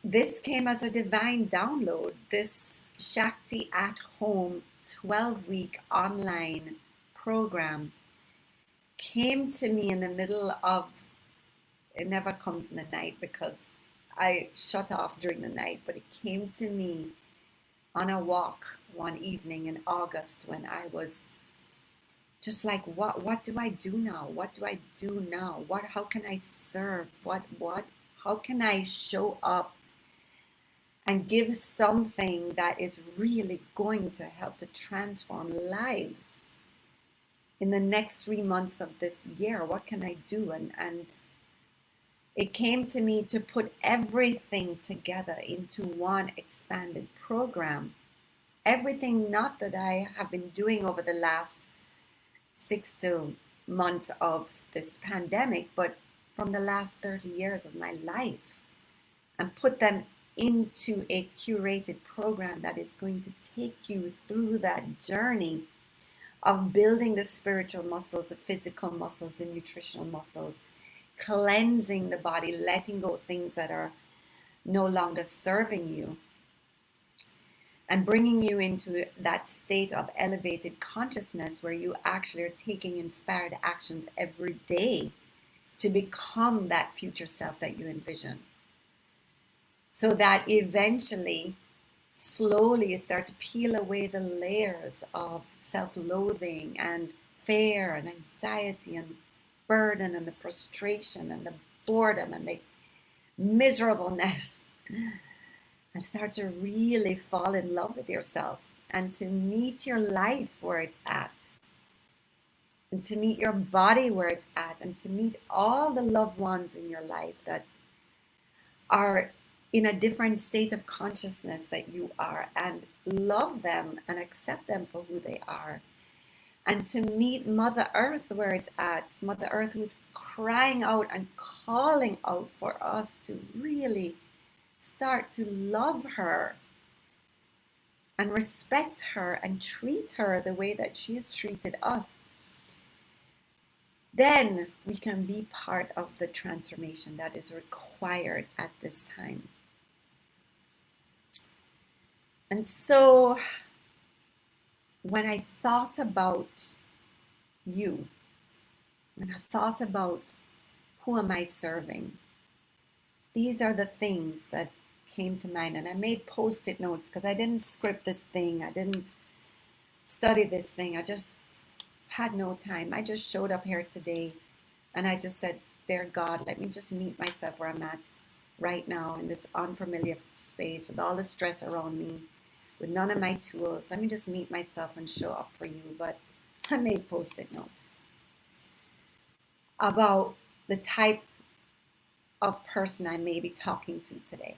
This came as a divine download. This Shakti at Home 12-week online program came to me in the middle of, it never comes in the night because I shut off during the night, but it came to me on a walk one evening in August when I was just like, what do I do now? What do I do now? How can I serve? How can I show up and give something that is really going to help to transform lives in the next 3 months of this year? What can I do? And it came to me to put everything together into one expanded program. Everything not that I have been doing over the last 6 months of this pandemic, but from the last 30 years of my life, and put them into a curated program that is going to take you through that journey of building the spiritual muscles, the physical muscles, the nutritional muscles, cleansing the body, letting go of things that are no longer serving you, and bringing you into that state of elevated consciousness where you actually are taking inspired actions every day to become that future self that you envision. So that eventually, slowly, you start to peel away the layers of self-loathing and fear and anxiety and burden and the frustration and the boredom and the miserableness, and start to really fall in love with yourself and to meet your life where it's at, and to meet your body where it's at, and to meet all the loved ones in your life that are in a different state of consciousness that you are, and love them and accept them for who they are. And to meet Mother Earth where it's at, Mother Earth who is crying out and calling out for us to really start to love her and respect her and treat her the way that she's treated us. then we can be part of the transformation that is required at this time. And so when I thought about you, when I thought about who am I serving, these are the things that came to mind. And I made post-it notes because I didn't script this thing. I didn't study this thing. I just had no time. I just showed up here today and I just said, dear God, let me just meet myself where I'm at right now in this unfamiliar space with all the stress around me, with none of my tools. Let me just meet myself and show up for you. But I made post-it notes about the type of person I may be talking to today.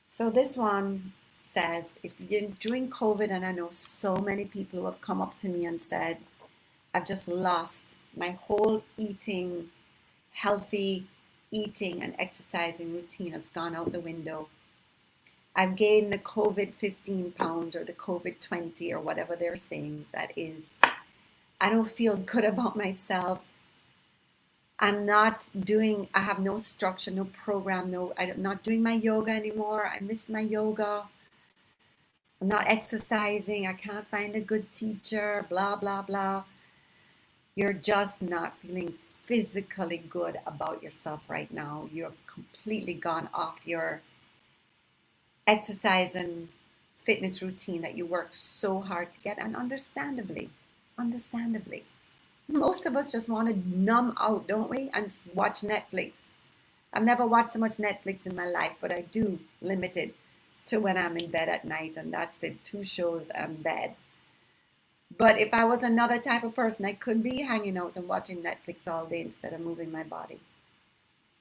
So this one says, if you're during COVID, and I know so many people who have come up to me and said, I've just lost my whole eating, healthy eating and exercising routine has gone out the window. I've gained the COVID 15 pounds or the COVID 20 or whatever they're saying that is. I don't feel good about myself. I have no structure, no program, I'm not doing my yoga anymore. I miss my yoga. I'm not exercising. I can't find a good teacher, blah, blah, blah. You're just not feeling physically good about yourself right now. You're completely gone off your exercise and fitness routine that you worked so hard to get. And understandably, most of us just want to numb out, don't we? And just watch Netflix. I've never watched so much Netflix in my life, but I do limit it to when I'm in bed at night, and that's it, 2 shows and bed. But if I was another type of person, I could be hanging out and watching Netflix all day instead of moving my body.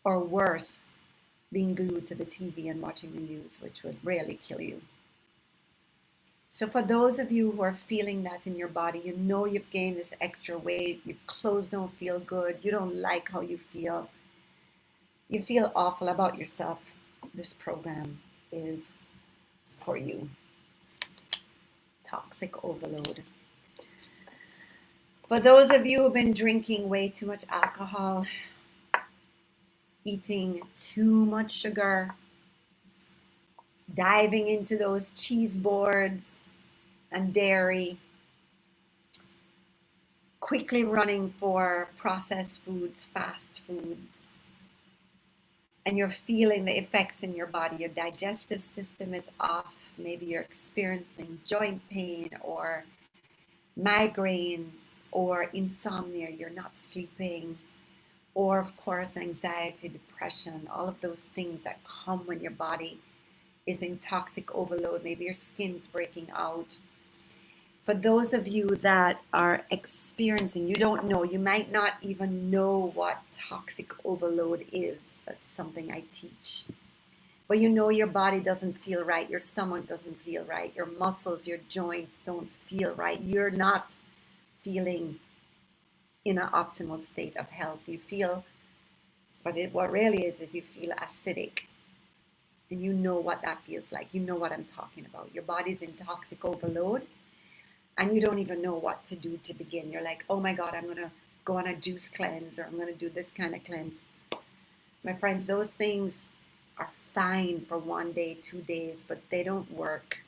Or worse, being glued to the TV and watching the news, which would really kill you. So for those of you who are feeling that in your body, you know you've gained this extra weight, your clothes don't feel good, you don't like how you feel awful about yourself, this program is for you. Toxic overload. For those of you who've been drinking way too much alcohol, eating too much sugar, diving into those cheese boards and dairy, quickly running for processed foods, fast foods, and you're feeling the effects in your body. Your digestive system is off. Maybe you're experiencing joint pain or migraines or insomnia. You're not sleeping. Or, of course, anxiety, depression, all of those things that come when your body is in toxic overload. Maybe your skin's breaking out. For those of you that are experiencing, you don't know, you might not even know what toxic overload is. That's something I teach. But you know your body doesn't feel right, your stomach doesn't feel right, your muscles, your joints don't feel right. You're not feeling in an optimal state of health. You feel, what really is you feel acidic. And you know what that feels like. You know what I'm talking about. Your body's in toxic overload and you don't even know what to do to begin. You're like, oh my God, I'm going to go on a juice cleanse, or I'm going to do this kind of cleanse. My friends, those things are fine for 1 day, 2 days, but they don't work.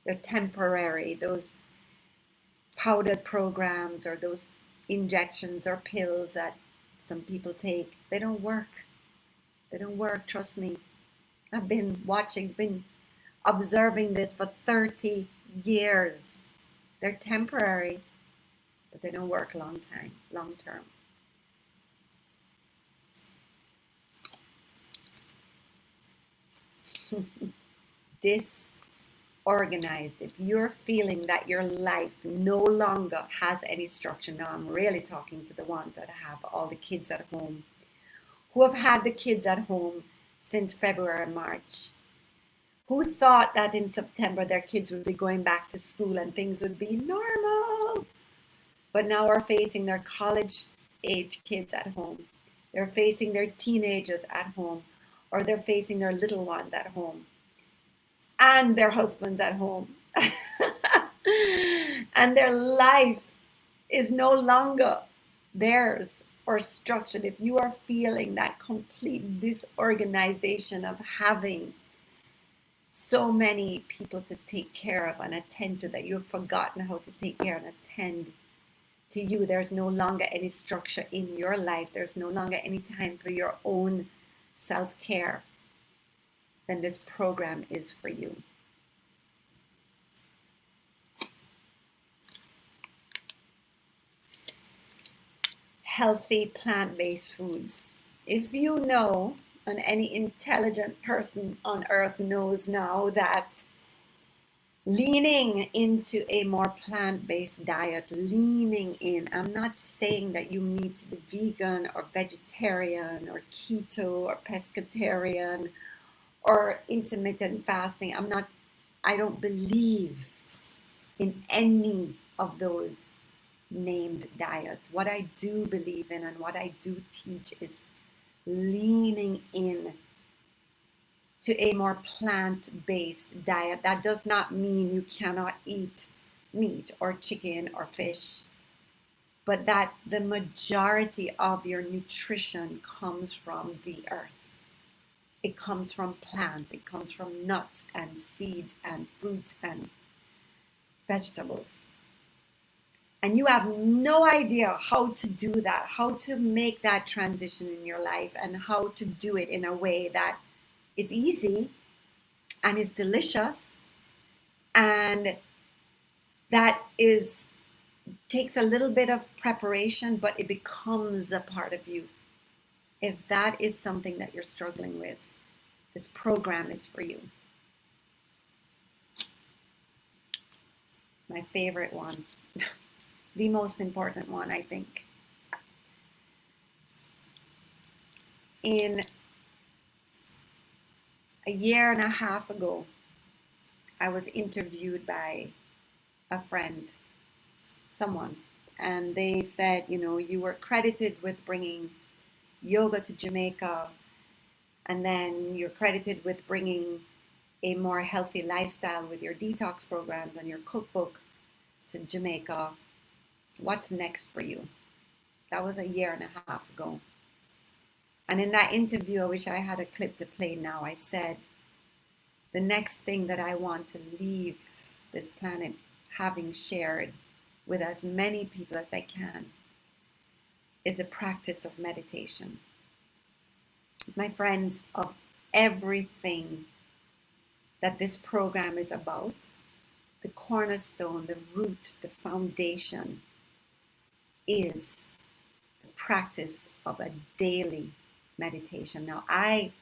They're temporary. Those powdered programs or those injections or pills that some people take, they don't work. They don't work, trust me. I've been observing this for 30 years. They're temporary, but they don't work long term. Disorganized. If you're feeling that your life no longer has any structure, now I'm really talking to the ones that have all the kids at home, who have had the kids at home since February and March, who thought that in September their kids would be going back to school and things would be normal, but now are facing their college age kids at home. They're facing their teenagers at home, or they're facing their little ones at home and their husbands at home. And their life is no longer theirs or structured, if you are feeling that complete disorganization of having so many people to take care of and attend to that you've forgotten how to take care and attend to you, there's no longer any structure in your life, there's no longer any time for your own self-care, then this program is for you. Healthy plant-based foods. If you know, and any intelligent person on earth knows now, that leaning into a more plant-based diet, leaning in, I'm not saying that you need to be vegan or vegetarian or keto or pescatarian or intermittent fasting. I don't believe in any of those named diets. What I do believe in and what I do teach is leaning in to a more plant-based diet. That does not mean you cannot eat meat or chicken or fish, but that the majority of your nutrition comes from the earth. It comes from plants, it comes from nuts and seeds and fruits and vegetables. And you have no idea how to do that, how to make that transition in your life, and how to do it in a way that is easy and is delicious and that takes a little bit of preparation, but it becomes a part of you. If that is something that you're struggling with, this program is for you. My favorite one, the most important one, I think. In a year and a half ago, I was interviewed by a friend, someone, and they said, you were credited with bringing yoga to Jamaica, and then you're credited with bringing a more healthy lifestyle with your detox programs and your cookbook to Jamaica. What's next for you? That was a year and a half ago. And in that interview, I wish I had a clip to play now. I said, the next thing that I want to leave this planet having shared with as many people as I can is a practice of meditation. My friends, of everything that this program is about, the cornerstone, the root, the foundation is the practice of a daily meditation. Now, I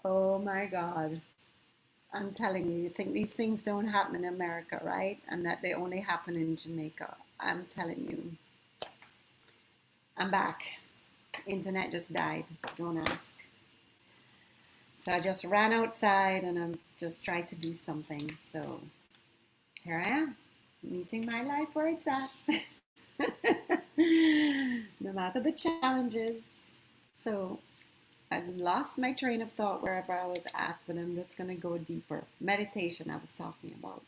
Oh my God. I'm telling you, you think these things don't happen in America, right? And that they only happen in Jamaica. I'm telling you. I'm back. Internet just died. Don't ask. So I just ran outside and I'm just trying to do something. So here I am, meeting my life where it's at. No matter the challenges. So I've lost my train of thought wherever I was at, but I'm just going to go deeper. Meditation, I was talking about.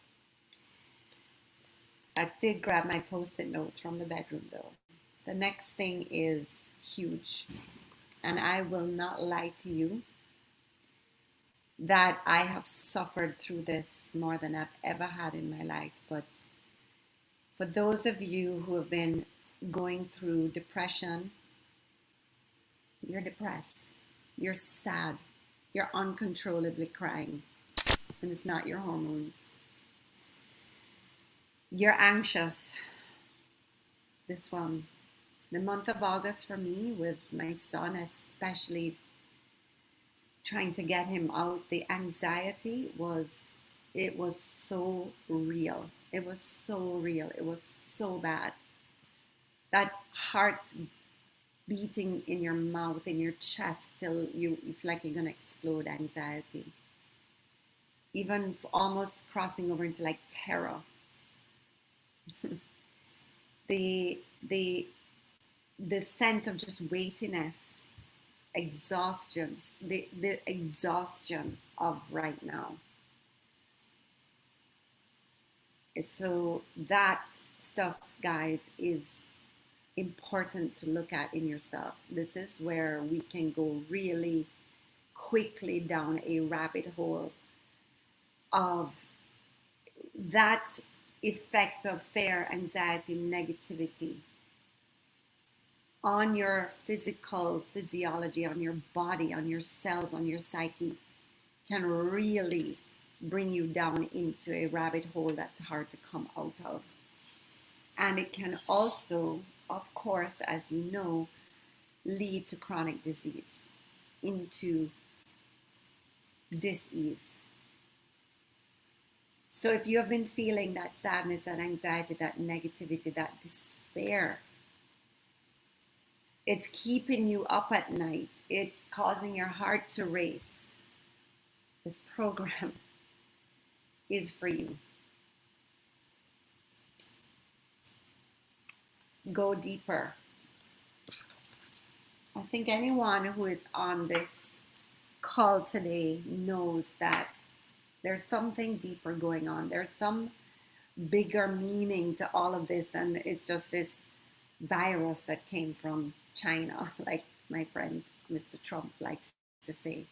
I did grab my post-it notes from the bedroom though. The next thing is huge. And I will not lie to you that I have suffered through this more than I've ever had in my life. But for those of you who have been going through depression, you're depressed, you're sad, you're uncontrollably crying, and it's not your hormones. You're anxious. This one, the month of August for me, with my son especially, trying to get him out, the anxiety was, it was so real. It was so real. It was so bad. That heart beating in your mouth, in your chest, till you feel like you're gonna explode, anxiety. Even almost crossing over into like terror. the the the sense of just weightiness, exhaustion, the exhaustion of right now. So that stuff, guys, is important to look at in yourself. This is where we can go really quickly down a rabbit hole of that effect of fear, anxiety, negativity on your physical physiology, on your body, on your cells, on your psyche, can really bring you down into a rabbit hole that's hard to come out of. And it can also, of course, as you know, lead to chronic disease, into dis-ease. So if you have been feeling that sadness, that anxiety, that negativity, that despair, it's keeping you up at night, it's causing your heart to race, this program is for you. Go deeper. I think anyone who is on this call today knows that there's something deeper going on. There's some bigger meaning to all of this, and it's just this virus that came from China, like my friend Mr. Trump likes to say.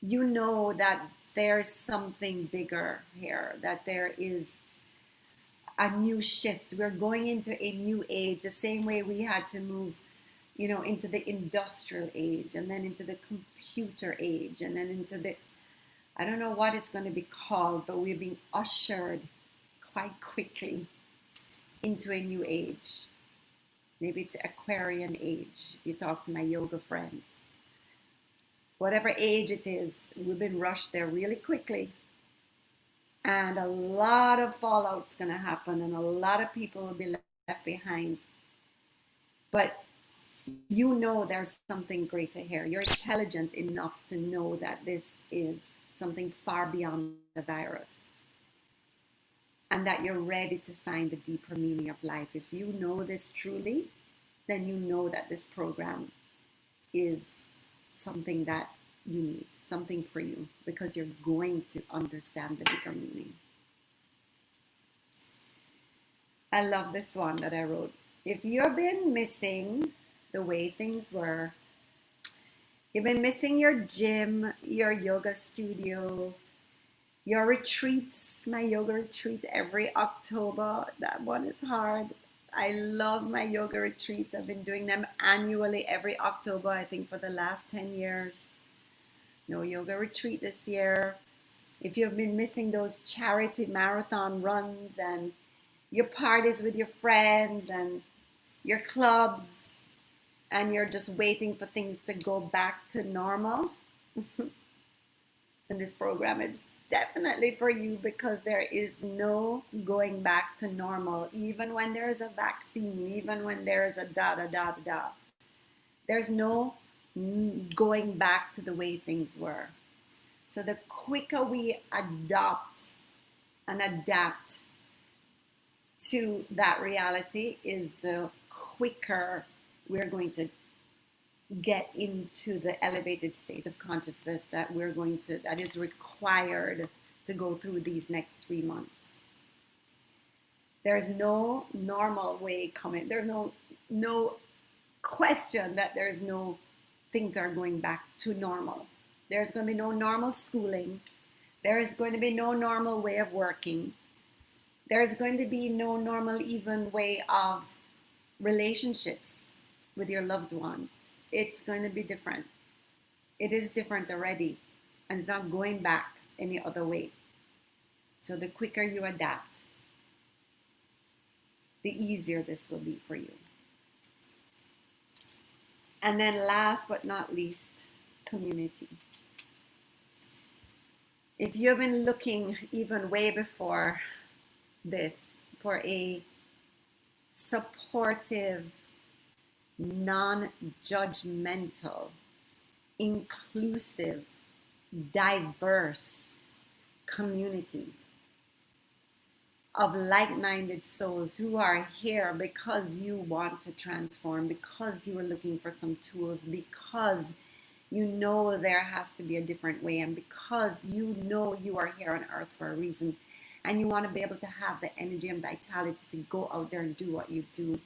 You know that there's something bigger here, that there is a new shift. We're going into a new age, the same way we had to move, into the industrial age, and then into the computer age, and then into the, I don't know what it's going to be called, but we're being ushered quite quickly into a new age. Maybe it's Aquarian age. You talk to my yoga friends. Whatever age it is, we've been rushed there really quickly. And a lot of fallout's going to happen, and a lot of people will be left behind. But you know there's something greater here. You're intelligent enough to know that this is something far beyond the virus, and that you're ready to find the deeper meaning of life. If you know this truly, then you know that this program is something that you need, something for you, because you're going to understand the bigger meaning. I love this one that I wrote. If you've been missing the way things were, you've been missing your gym, your yoga studio, your retreats, my yoga retreat every October. That one is hard. I love my yoga retreats. I've been doing them annually every October, I think for the last 10 years. No yoga retreat this year. If you've been missing those charity marathon runs and your parties with your friends and your clubs and you're just waiting for things to go back to normal, then this program is definitely for you, because there is no going back to normal. Even when there's a vaccine, even when there's a da da da da da, there's no going back to the way things were. So the quicker we adopt and adapt to that reality, is the quicker we're going to get into the elevated state of consciousness that is required to go through these next 3 months. There's no normal way coming. There's no question that there's no things are going back to normal. There's going to be no normal schooling. There's going to be no normal way of working. There's going to be no normal even way of relationships with your loved ones. It's going to be different. It is different already, and it's not going back any other way. So the quicker you adapt, the easier this will be for you. And then last but not least, community. If you've been looking even way before this for a supportive, non-judgmental, inclusive, diverse community of like-minded souls who are here because you want to transform, because you are looking for some tools, because you know there has to be a different way, and because you know you are here on earth for a reason, and you want to be able to have the energy and vitality to go out there and do what you do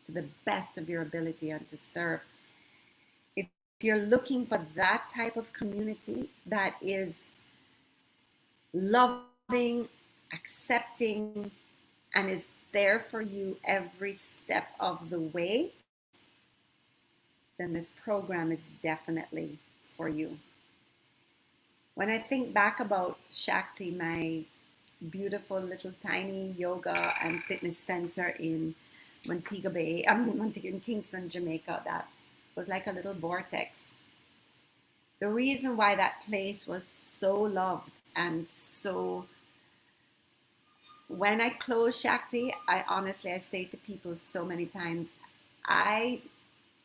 to the best of your ability and to serve. If you're looking for that type of community that is loving, accepting, and is there for you every step of the way, then this program is definitely for you. When I think back about Shakti, my beautiful little tiny yoga and fitness center in Montego Bay, in Kingston, Jamaica, that was like a little vortex. The reason why that place was so loved and so, when I close Shakti, I say to people so many times, I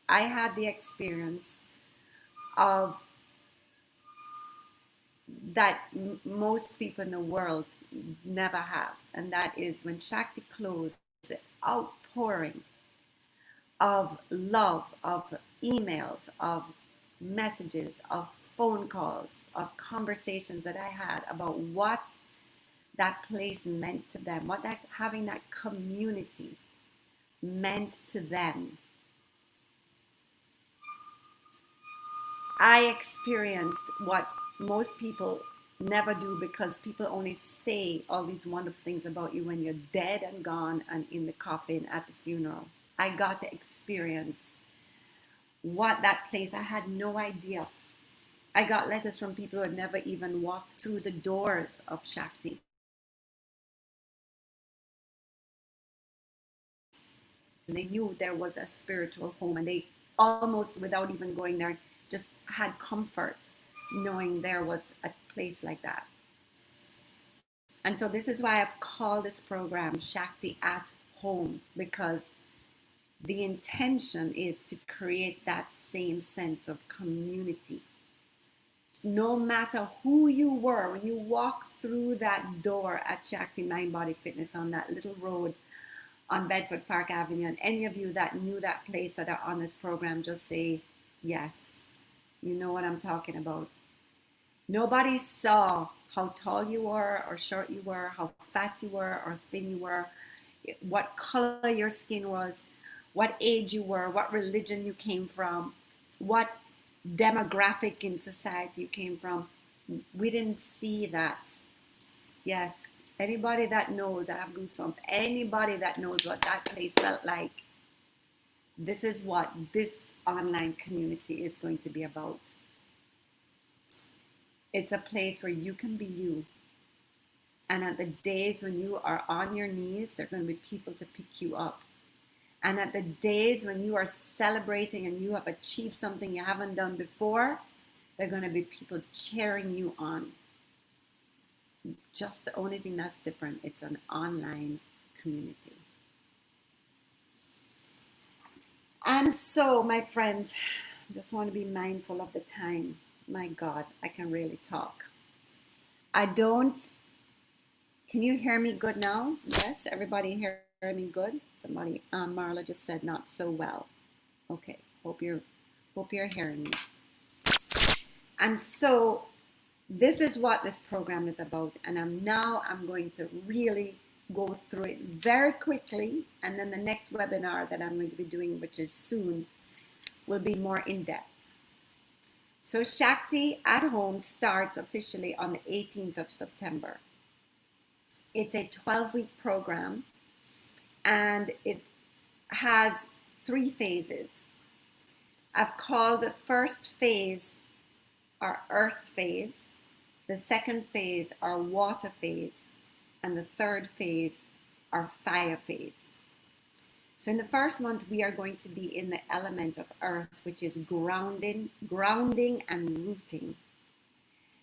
had the experience of that most people in the world never have, and that is when Shakti closed, the outpouring of love, of emails, of messages, of phone calls, of conversations that I had about what that place meant to them, what that having that community meant to them. I experienced what most people never do, because people only say all these wonderful things about you when you're dead and gone and in the coffin at the funeral. I got to experience what that place, I had no idea. I got letters from people who had never even walked through the doors of Shakti. And they knew there was a spiritual home, and they almost, without even going there, just had comfort knowing there was a place like that. And so this is why I've called this program Shakti at Home, because the intention is to create that same sense of community. No matter who you were, when you walk through that door at Shakti Mind Body Fitness on that little road on Bedford Park Avenue, and any of you that knew that place that are on this program, just say yes. You know what I'm talking about. Nobody saw how tall you were or short you were, how fat you were or thin you were, what color your skin was, what age you were, what religion you came from, what demographic in society you came from. We didn't see that. Yes, anybody that knows, I have goosebumps, anybody that knows what that place felt like, this is what this online community is going to be about. It's a place where you can be you. And at the days when you are on your knees, there are going to be people to pick you up. And at the days when you are celebrating and you have achieved something you haven't done before, there are going to be people cheering you on. Just the only thing that's different, it's an online community. And so, my friends, I just want to be mindful of the time. My God, I can really talk. Can you hear me good now? Yes, everybody hear me good? Somebody, Marla just said not so well. Okay, hope you're hearing me. And so this is what this program is about. And I'm going to really go through it very quickly. And then the next webinar that I'm going to be doing, which is soon, will be more in depth. So Shakti at Home starts officially on the 18th of September. It's a 12-week program, and it has 3 phases. I've called the first phase our earth phase, the second phase our water phase, and the third phase our fire phase. So in the first month, we are going to be in the element of earth, which is grounding and rooting.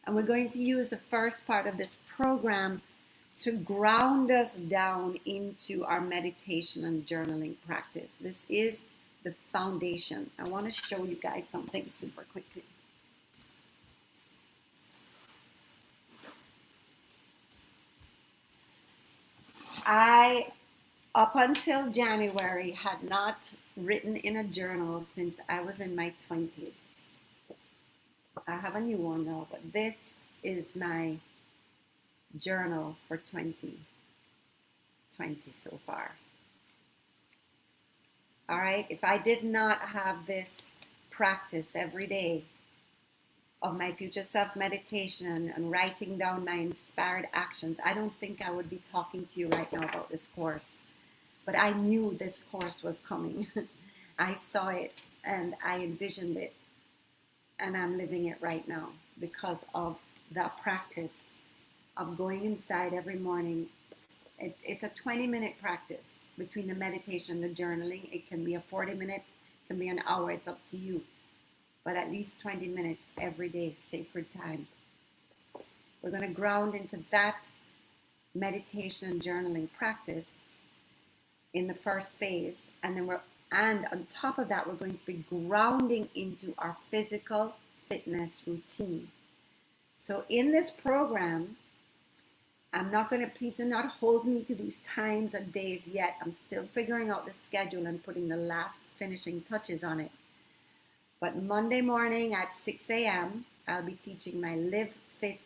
And we're going to use the first part of this program to ground us down into our meditation and journaling practice. This is the foundation. I want to show you guys something super quickly. I, up until January, had not written in a journal since I was in my 20s. I have a new one now, but this is my journal for 2020 so far. All right, if I did not have this practice every day of my future self meditation and writing down my inspired actions, I don't think I would be talking to you right now about this course. But I knew this course was coming. I saw it and I envisioned it, and I'm living it right now because of the practice of going inside every morning. It's a 20-minute practice between the meditation and the journaling. It can be a 40-minute, it can be an hour, it's up to you. But at least 20 minutes every day, sacred time. We're going to ground into that meditation and journaling practice in the first phase, and on top of that, we're going to be grounding into our physical fitness routine. So in this program, I'm not going to, please do not hold me to these times and days yet. I'm still figuring out the schedule and putting the last finishing touches on it. But Monday morning at 6 a.m., I'll be teaching my Live Fit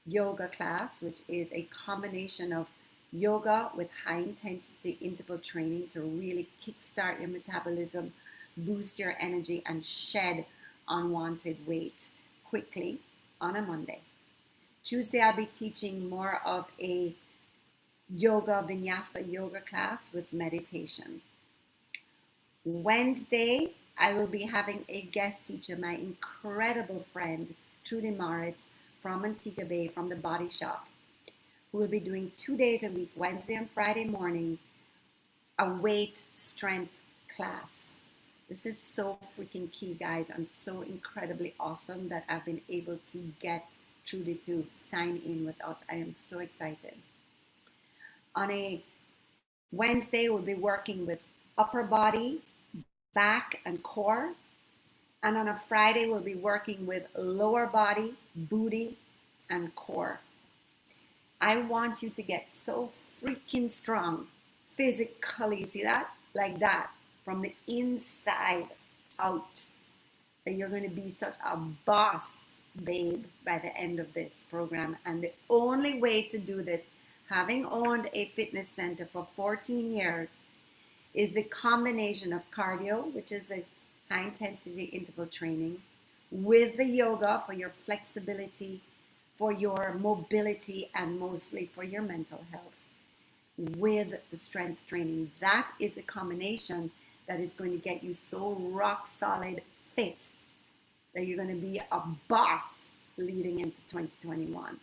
yoga class, which is a combination of yoga with high intensity interval training to really kickstart your metabolism, boost your energy, and shed unwanted weight quickly on a Monday. Tuesday, I'll be teaching more of a yoga vinyasa yoga class with meditation. Wednesday, I will be having a guest teacher, my incredible friend, Trudy Morris from Antigua Bay, from the Body Shop, who will be doing 2 days a week, Wednesday and Friday morning, a weight strength class. This is so freaking key, guys, and so incredibly awesome that I've been able to get Trudy to sign in with us. I am so excited. On a Wednesday, we'll be working with upper body, back, and core. And on a Friday, we'll be working with lower body, booty, and core. I want you to get so freaking strong physically, see that? Like that, from the inside out, that you're going to be such a boss babe by the end of this program. And the only way to do this, having owned a fitness center for 14 years, is a combination of cardio, which is a high intensity interval training, with the yoga for your flexibility, for your mobility, and mostly for your mental health, with the strength training. That is a combination that is going to get you so rock solid fit that you're going to be a boss leading into 2021.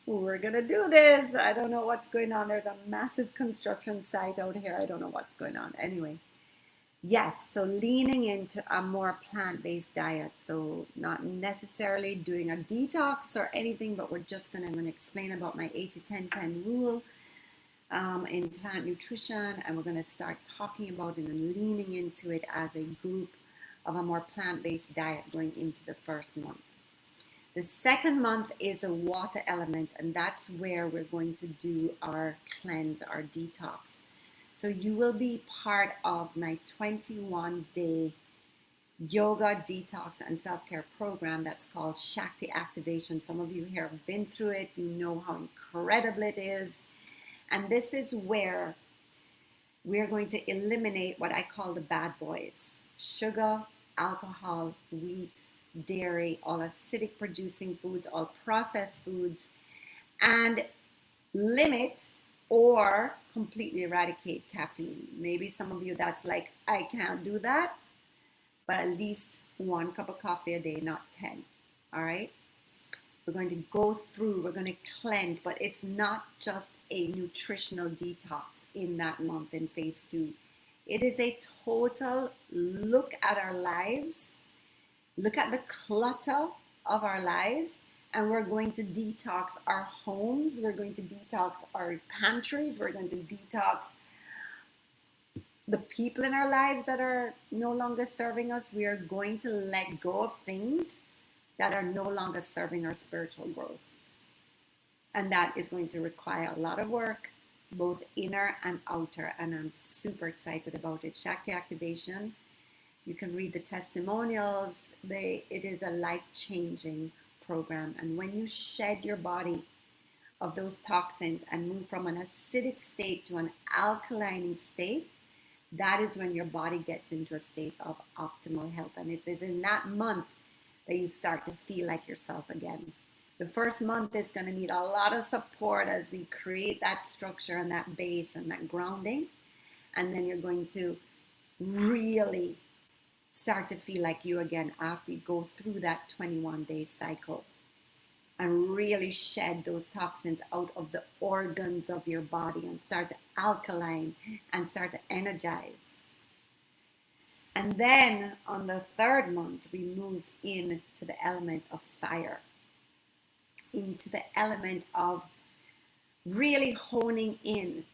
We're gonna do this. I don't know what's going on. There's a massive construction site out here. I don't know what's going on. Anyway, yes, so leaning into a more plant-based diet. So not necessarily doing a detox or anything, but I'm gonna explain about my 80-10-10 rule in plant nutrition, and we're gonna start talking about it and leaning into it as a group of a more plant-based diet going into the first month. The second month is a water element, and that's where we're going to do our cleanse, our detox. So you will be part of my 21-day yoga, detox, and self-care program that's called Shakti Activation. Some of you here have been through it. You know how incredible it is. And this is where we're going to eliminate what I call the bad boys: sugar, alcohol, wheat, dairy, all acidic producing foods, all processed foods, and limit or completely eradicate caffeine. Maybe some of you that's like, I can't do that, but at least 1 cup of coffee a day, not 10. All right. We're going to go through, we're going to cleanse, but it's not just a nutritional detox in that month in phase 2. It is a total look at our lives, look at the clutter of our lives, and we're going to detox our homes. We're going to detox our pantries. We're going to detox the people in our lives that are no longer serving us. We are going to let go of things that are no longer serving our spiritual growth. And that is going to require a lot of work, both inner and outer. And I'm super excited about it. Shakti Activation. You can read the testimonials. It is a life-changing program. And when you shed your body of those toxins and move from an acidic state to an alkaline state, that is when your body gets into a state of optimal health. And it is in that month that you start to feel like yourself again. The first month is going to need a lot of support as we create that structure and that base and that grounding. And then you're going to really start to feel like you again after you go through that 21-day cycle and really shed those toxins out of the organs of your body and start to alkaline and start to energize. And then on the third month, we move into the element of fire, into the element of really honing in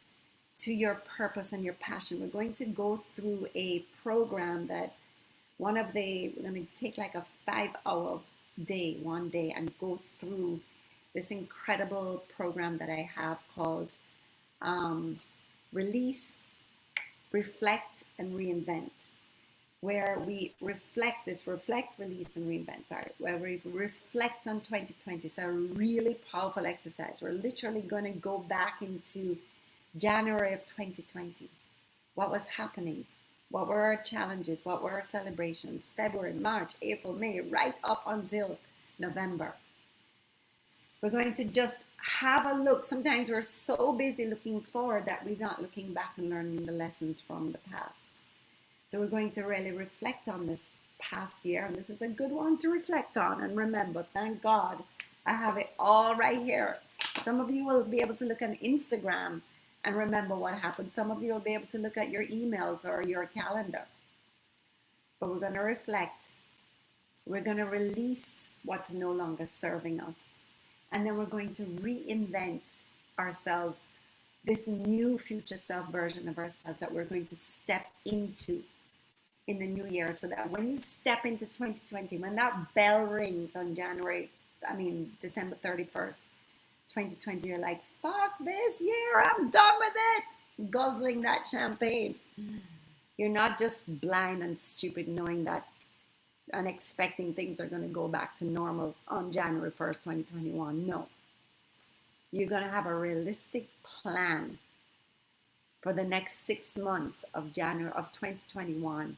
to your purpose and your passion. We're going to go through a program that we're going to take like a 5-hour day, one day, and go through this incredible program that I have called Release, Reflect, and Reinvent, where we reflect, release, and reinvent, where we reflect on 2020. It's a really powerful exercise. We're literally going to go back into January of 2020. What was happening? What were our challenges? What were our celebrations? February, March, April, May, right up until November. We're going to just have a look. Sometimes we're so busy looking forward that we're not looking back and learning the lessons from the past. So we're going to really reflect on this past year, and this is a good one to reflect on and remember. Thank God I have it all right here. Some of you will be able to look on Instagram and remember what happened. Some of you will be able to look at your emails or your calendar. But we're going to reflect. We're going to release what's no longer serving us. And then we're going to reinvent ourselves, this new future self version of ourselves that we're going to step into in the new year, so that when you step into 2020, when that bell rings on December 31st, 2020, you're like, fuck this year, I'm done with it. Guzzling that champagne. You're not just blind and stupid knowing that and expecting things are going to go back to normal on January 1st, 2021. No. You're going to have a realistic plan for the next 6 months of January of 2021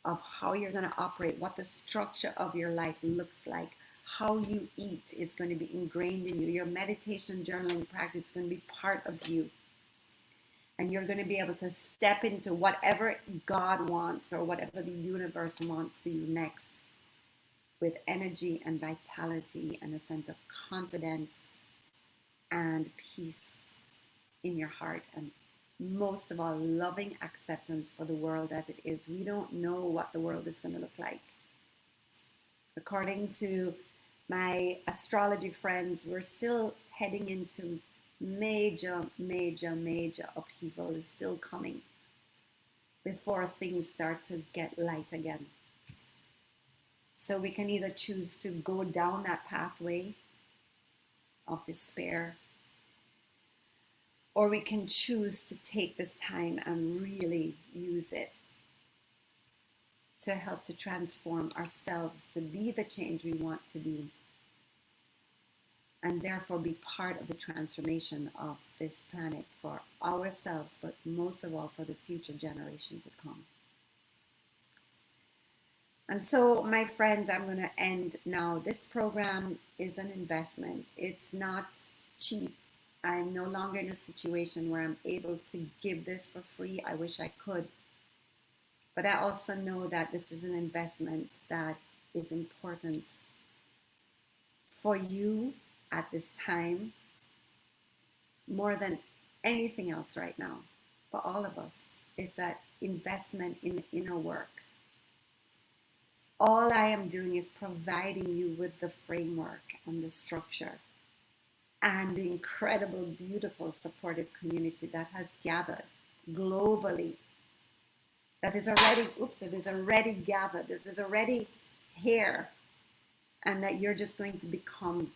of how you're going to operate, what the structure of your life looks like, how you eat is going to be ingrained in you. Your meditation journaling practice is going to be part of you. And you're going to be able to step into whatever God wants or whatever the universe wants for you next with energy and vitality and a sense of confidence and peace in your heart, and most of all, loving acceptance for the world as it is. We don't know what the world is going to look like. According to my astrology friends, we're still heading into major upheaval is still coming before things start to get light again. So we can either choose to go down that pathway of despair, or we can choose to take this time and really use it to help to transform ourselves to be the change we want to be, and therefore be part of the transformation of this planet for ourselves, but most of all for the future generation to come. And so, my friends, I'm going to end now. This program is an investment. It's not cheap. I'm no longer in a situation where I'm able to give this for free. I wish I could. But I also know that this is an investment that is important for you at this time, more than anything else right now, for all of us, is that investment in the inner work. All I am doing is providing you with the framework and the structure and the incredible, beautiful, supportive community that has gathered globally, that is already gathered, this is already here, and that you're just going to become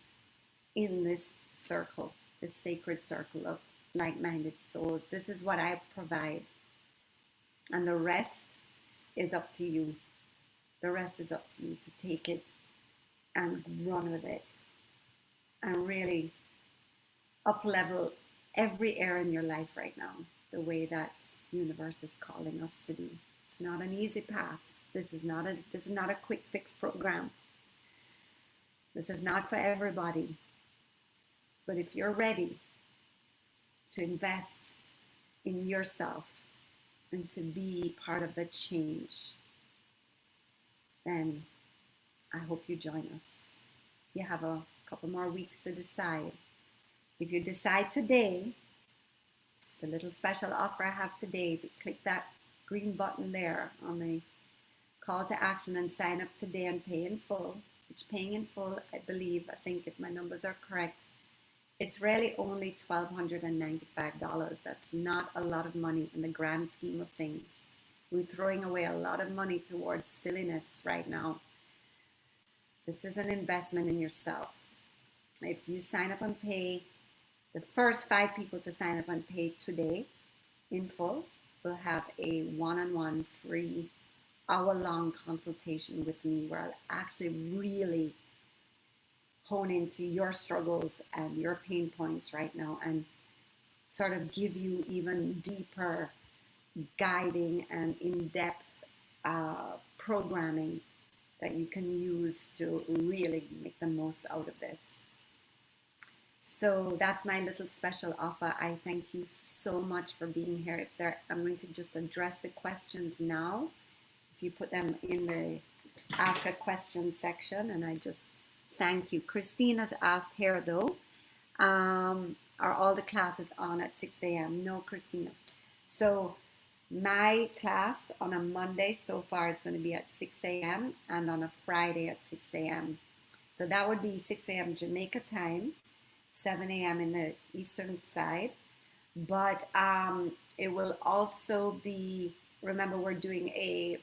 in this circle, this sacred circle of like-minded souls. This is what I provide. And the rest is up to you. The rest is up to you to take it and run with it and really up-level every area in your life right now, the way that universe is calling us to do. It's not an easy path. This is not a quick fix program. This is not for everybody. But if you're ready to invest in yourself and to be part of the change, then I hope you join us. You have a couple more weeks to decide. If you decide today, the little special offer I have today, if you click that green button there on the call to action and sign up today and pay in full, which paying in full, I think if my numbers are correct, it's really only $1,295. That's not a lot of money in the grand scheme of things. We're throwing away a lot of money towards silliness right now. This is an investment in yourself. If you sign up and pay, the first 5 people to sign up and pay today in full will have a one-on-one free hour-long consultation with me where I'll actually really hone into your struggles and your pain points right now and sort of give you even deeper guiding and in-depth programming that you can use to really make the most out of this. So that's my little special offer. I thank you so much for being here. I'm going to just address the questions now. if you put them in the ask a question section, and I just thank you. Christina's asked here though, are all the classes on at 6 a.m.? No, Christina. So my class on a Monday so far is going to be at 6 a.m. and on a Friday at 6 a.m. So that would be 6 a.m. Jamaica time, 7 a.m. in the eastern side. But it will also be, remember, we're doing a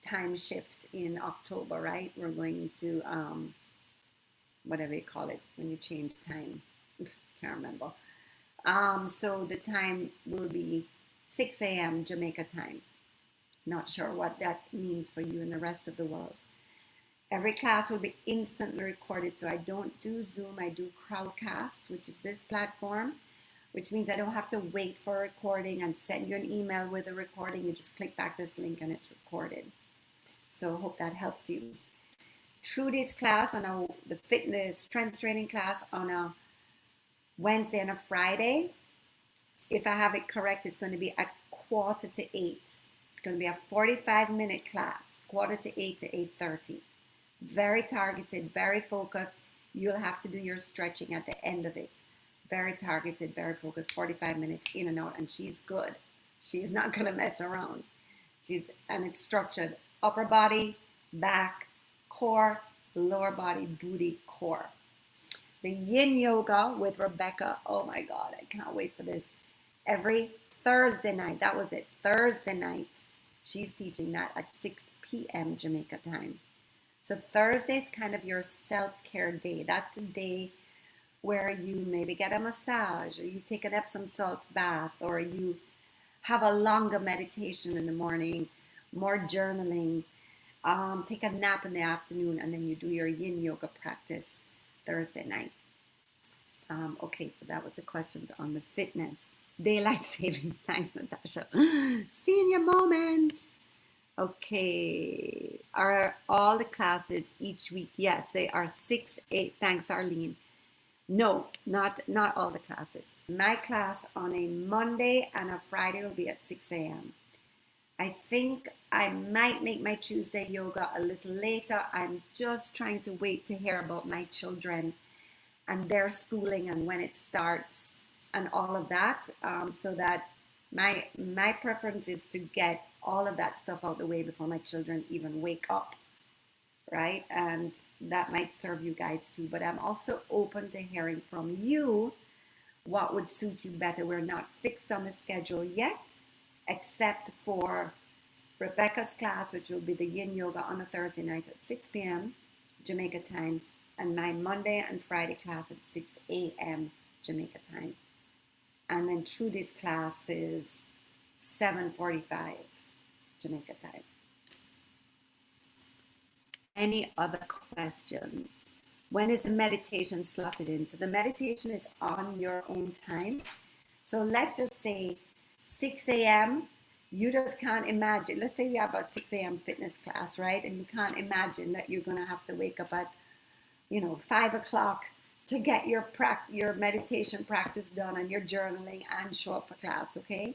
time shift in October, right? We're going to, whatever you call it, when you change time. Can't remember. So the time will be 6 a.m. Jamaica time. Not sure what that means for you in the rest of the world. Every class will be instantly recorded. So I don't do Zoom, I do Crowdcast, which is this platform, which means I don't have to wait for a recording and send you an email with a recording. You just click back this link and it's recorded. So hope that helps you. Trudy's class on the fitness strength training class on a Wednesday and a Friday. If I have it correct, it's going to be at 7:45. It's going to be a 45-minute class, 7:45 to 8:30. Very targeted, very focused. You'll have to do your stretching at the end of it. Very targeted, very focused, 45 minutes in and out, and she's good. She's not going to mess around. And it's structured upper body, back, core, lower body, booty, core. The yin yoga with Rebecca. Oh my God, I can't wait for this. Every Thursday night, that was it, Thursday night, she's teaching that at 6 p.m. Jamaica time. So Thursday is kind of your self-care day. That's a day where you maybe get a massage, or you take an Epsom salts bath, or you have a longer meditation in the morning, more journaling, take a nap in the afternoon, and then you do your yin yoga practice Thursday night. Okay, so that was the questions on the fitness. Daylight savings. Thanks, Natasha. See you in your moment. Okay. Are all the classes each week? Yes, they are 6, 8. Thanks, Arlene. No, not all the classes. My class on a Monday and a Friday will be at 6 a.m. I think I might make my Tuesday yoga a little later. I'm just trying to wait to hear about my children and their schooling and when it starts and all of that, so that my preference is to get all of that stuff out the way before my children even wake up, right? And that might serve you guys too. But I'm also open to hearing from you what would suit you better. We're not fixed on the schedule yet, except for Rebecca's class, which will be the yin yoga on a Thursday night at 6 p.m. Jamaica time, and my Monday and Friday class at 6 a.m. Jamaica time. And then Trudy's class is 7:45 Jamaica time. Any other questions? When is the meditation slotted in? So the meditation is on your own time. So let's just say 6 a.m. You just can't imagine. Let's say you have a 6 a.m. fitness class, right? And you can't imagine that you're going to have to wake up at 5 o'clock to get your meditation practice done and your journaling and show up for class, okay?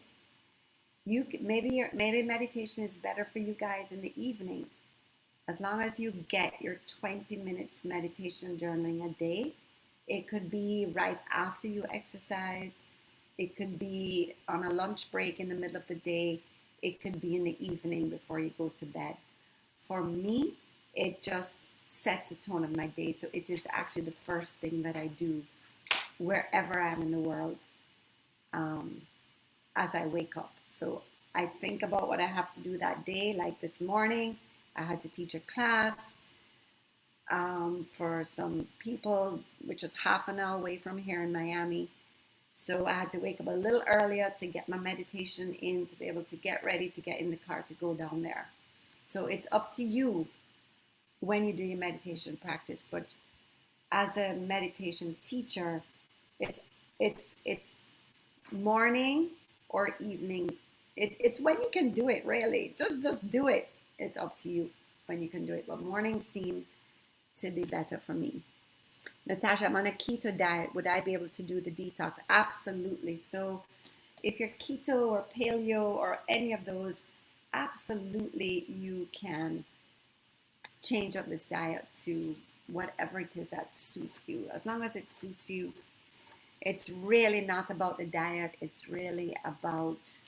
Maybe meditation is better for you guys in the evening. As long as you get your 20 minutes meditation and journaling a day. It could be right after you exercise. It could be on a lunch break in the middle of the day. It could be in the evening before you go to bed. For me, it just sets the tone of my day. So it is actually the first thing that I do wherever I am in the world as I wake up. So I think about what I have to do that day. Like this morning, I had to teach a class for some people, which was half an hour away from here in Miami. So I had to wake up a little earlier to get my meditation in, to be able to get ready to get in the car to go down there. So it's up to you when you do your meditation practice. But as a meditation teacher, it's morning or evening. It's when you can do it, really. Just do it. It's up to you when you can do it. But mornings seem to be better for me. Natasha, I'm on a keto diet. Would I be able to do the detox? Absolutely. So if you're keto or paleo or any of those, absolutely you can change up this diet to whatever it is that suits you. As long as it suits you, it's really not about the diet, it's really about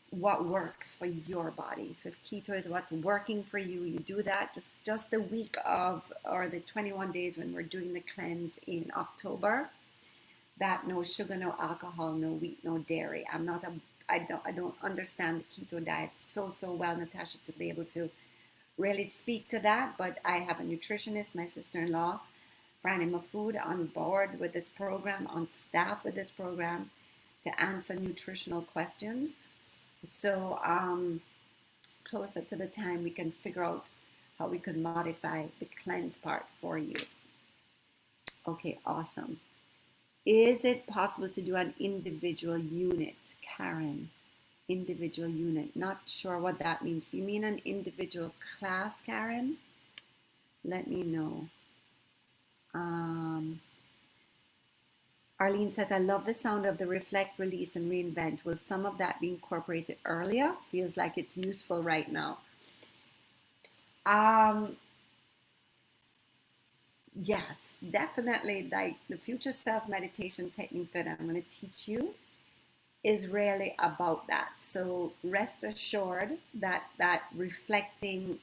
what works for your body. So if keto is what's working for you, you do that. Just the week of, or the 21 days when we're doing the cleanse in October, that no sugar, no alcohol, no wheat, no dairy. I don't understand the keto diet so well, Natasha, to be able to really speak to that, but I have a nutritionist, my sister-in-law, Franny Food, on board with this program, on staff with this program, to answer nutritional questions. So closer to the time, we can figure out how we could modify the cleanse part for you. Okay, awesome. Is it possible to do an individual unit, Karen? Individual unit. Not sure what that means. Do you mean an individual class, Karen? Let me know. Arlene says, I love the sound of the reflect, release, and reinvent. Will some of that be incorporated earlier? Feels like it's useful right now. Yes, definitely. Like the future self meditation technique that I'm going to teach you is really about that. So rest assured that that reflecting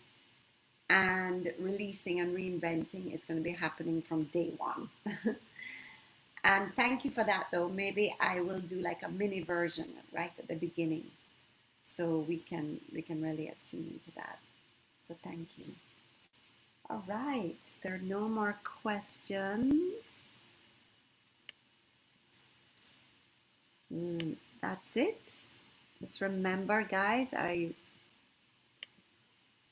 and releasing and reinventing is going to be happening from day one. And thank you for that, though. Maybe I will do like a mini version right at the beginning, so we can really attune into that. So thank you. All right, there are no more questions. That's it. Just remember, guys, I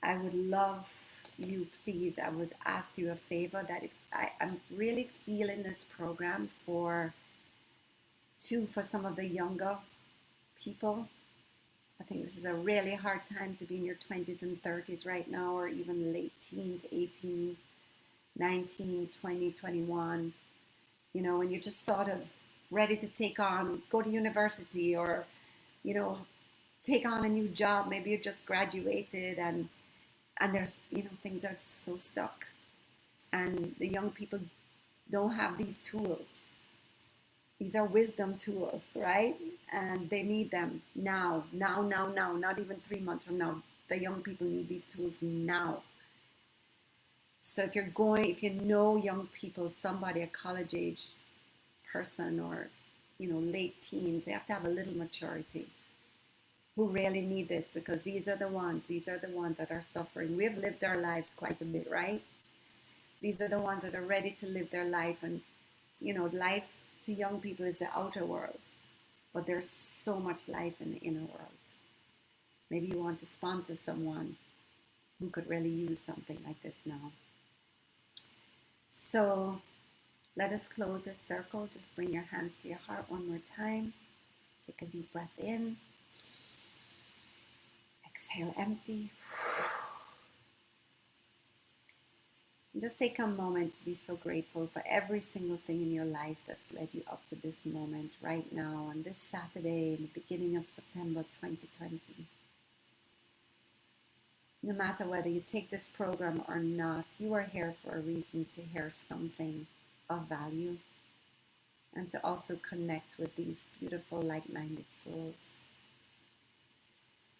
would love you, please, I would ask you a favor, that if I'm really feeling this program for some of the younger people. I think this is a really hard time to be in your 20s and 30s right now, or even late teens, 18, 19, 20, 21. You know, when you're just sort of ready to go to university, or, you know, take on a new job. Maybe you just graduated, and there's, you know, things are so stuck. And the young people don't have these tools. These are wisdom tools, right? And they need them now, not even 3 months from now. The young people need these tools now. So if you know young people, somebody, a college age person, or, you know, late teens, they have to have a little maturity, who really need this, because these are the ones that are suffering. We've lived our lives quite a bit, right? These are the ones that are ready to live their life. And, you know, life to young people is the outer world, but there's so much life in the inner world. Maybe you want to sponsor someone who could really use something like this now. So let us close this circle. Just bring your hands to your heart one more time. Take a deep breath in. Exhale, empty. And just take a moment to be so grateful for every single thing in your life that's led you up to this moment right now, on this Saturday in the beginning of September 2020. No matter whether you take this program or not, you are here for a reason, to hear something of value, and to also connect with these beautiful like-minded souls.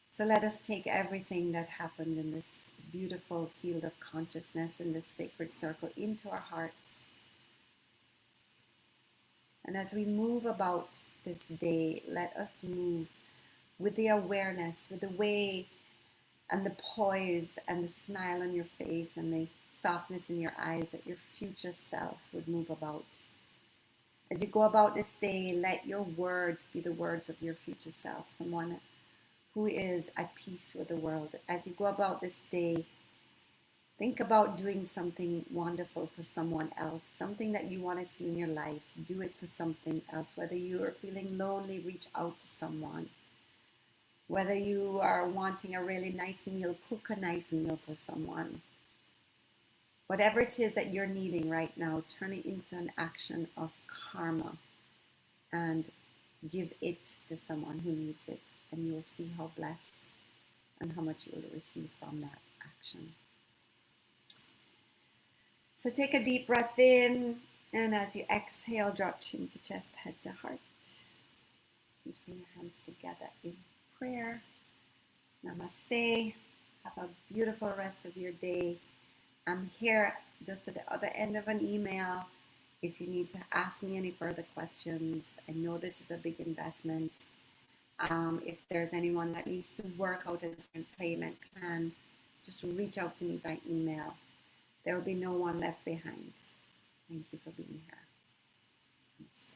So let us take everything that happened in this beautiful field of consciousness, in this sacred circle, into our hearts. And as we move about this day, let us move with the awareness, with the way and the poise and the smile on your face and the softness in your eyes, that your future self would move about. As you go about this day, let your words be the words of your future self, someone who is at peace with the world. As you go about this day, think about doing something wonderful for someone else, something that you want to see in your life. Do it for something else. Whether you are feeling lonely, reach out to someone. Whether you are wanting a really nice meal, cook a nice meal for someone. Whatever it is that you're needing right now, turn it into an action of karma, and give it to someone who needs it, and you'll see how blessed and how much you'll receive from that action. So take a deep breath in, and as you exhale, drop chin to chest, head to heart. Please bring your hands together in prayer. Namaste. Have a beautiful rest of your day. I'm here just at the other end of an email if you need to ask me any further questions. I know this is a big investment. If there's anyone that needs to work out a different payment plan, just reach out to me by email. There will be no one left behind. Thank you for being here. Namaste.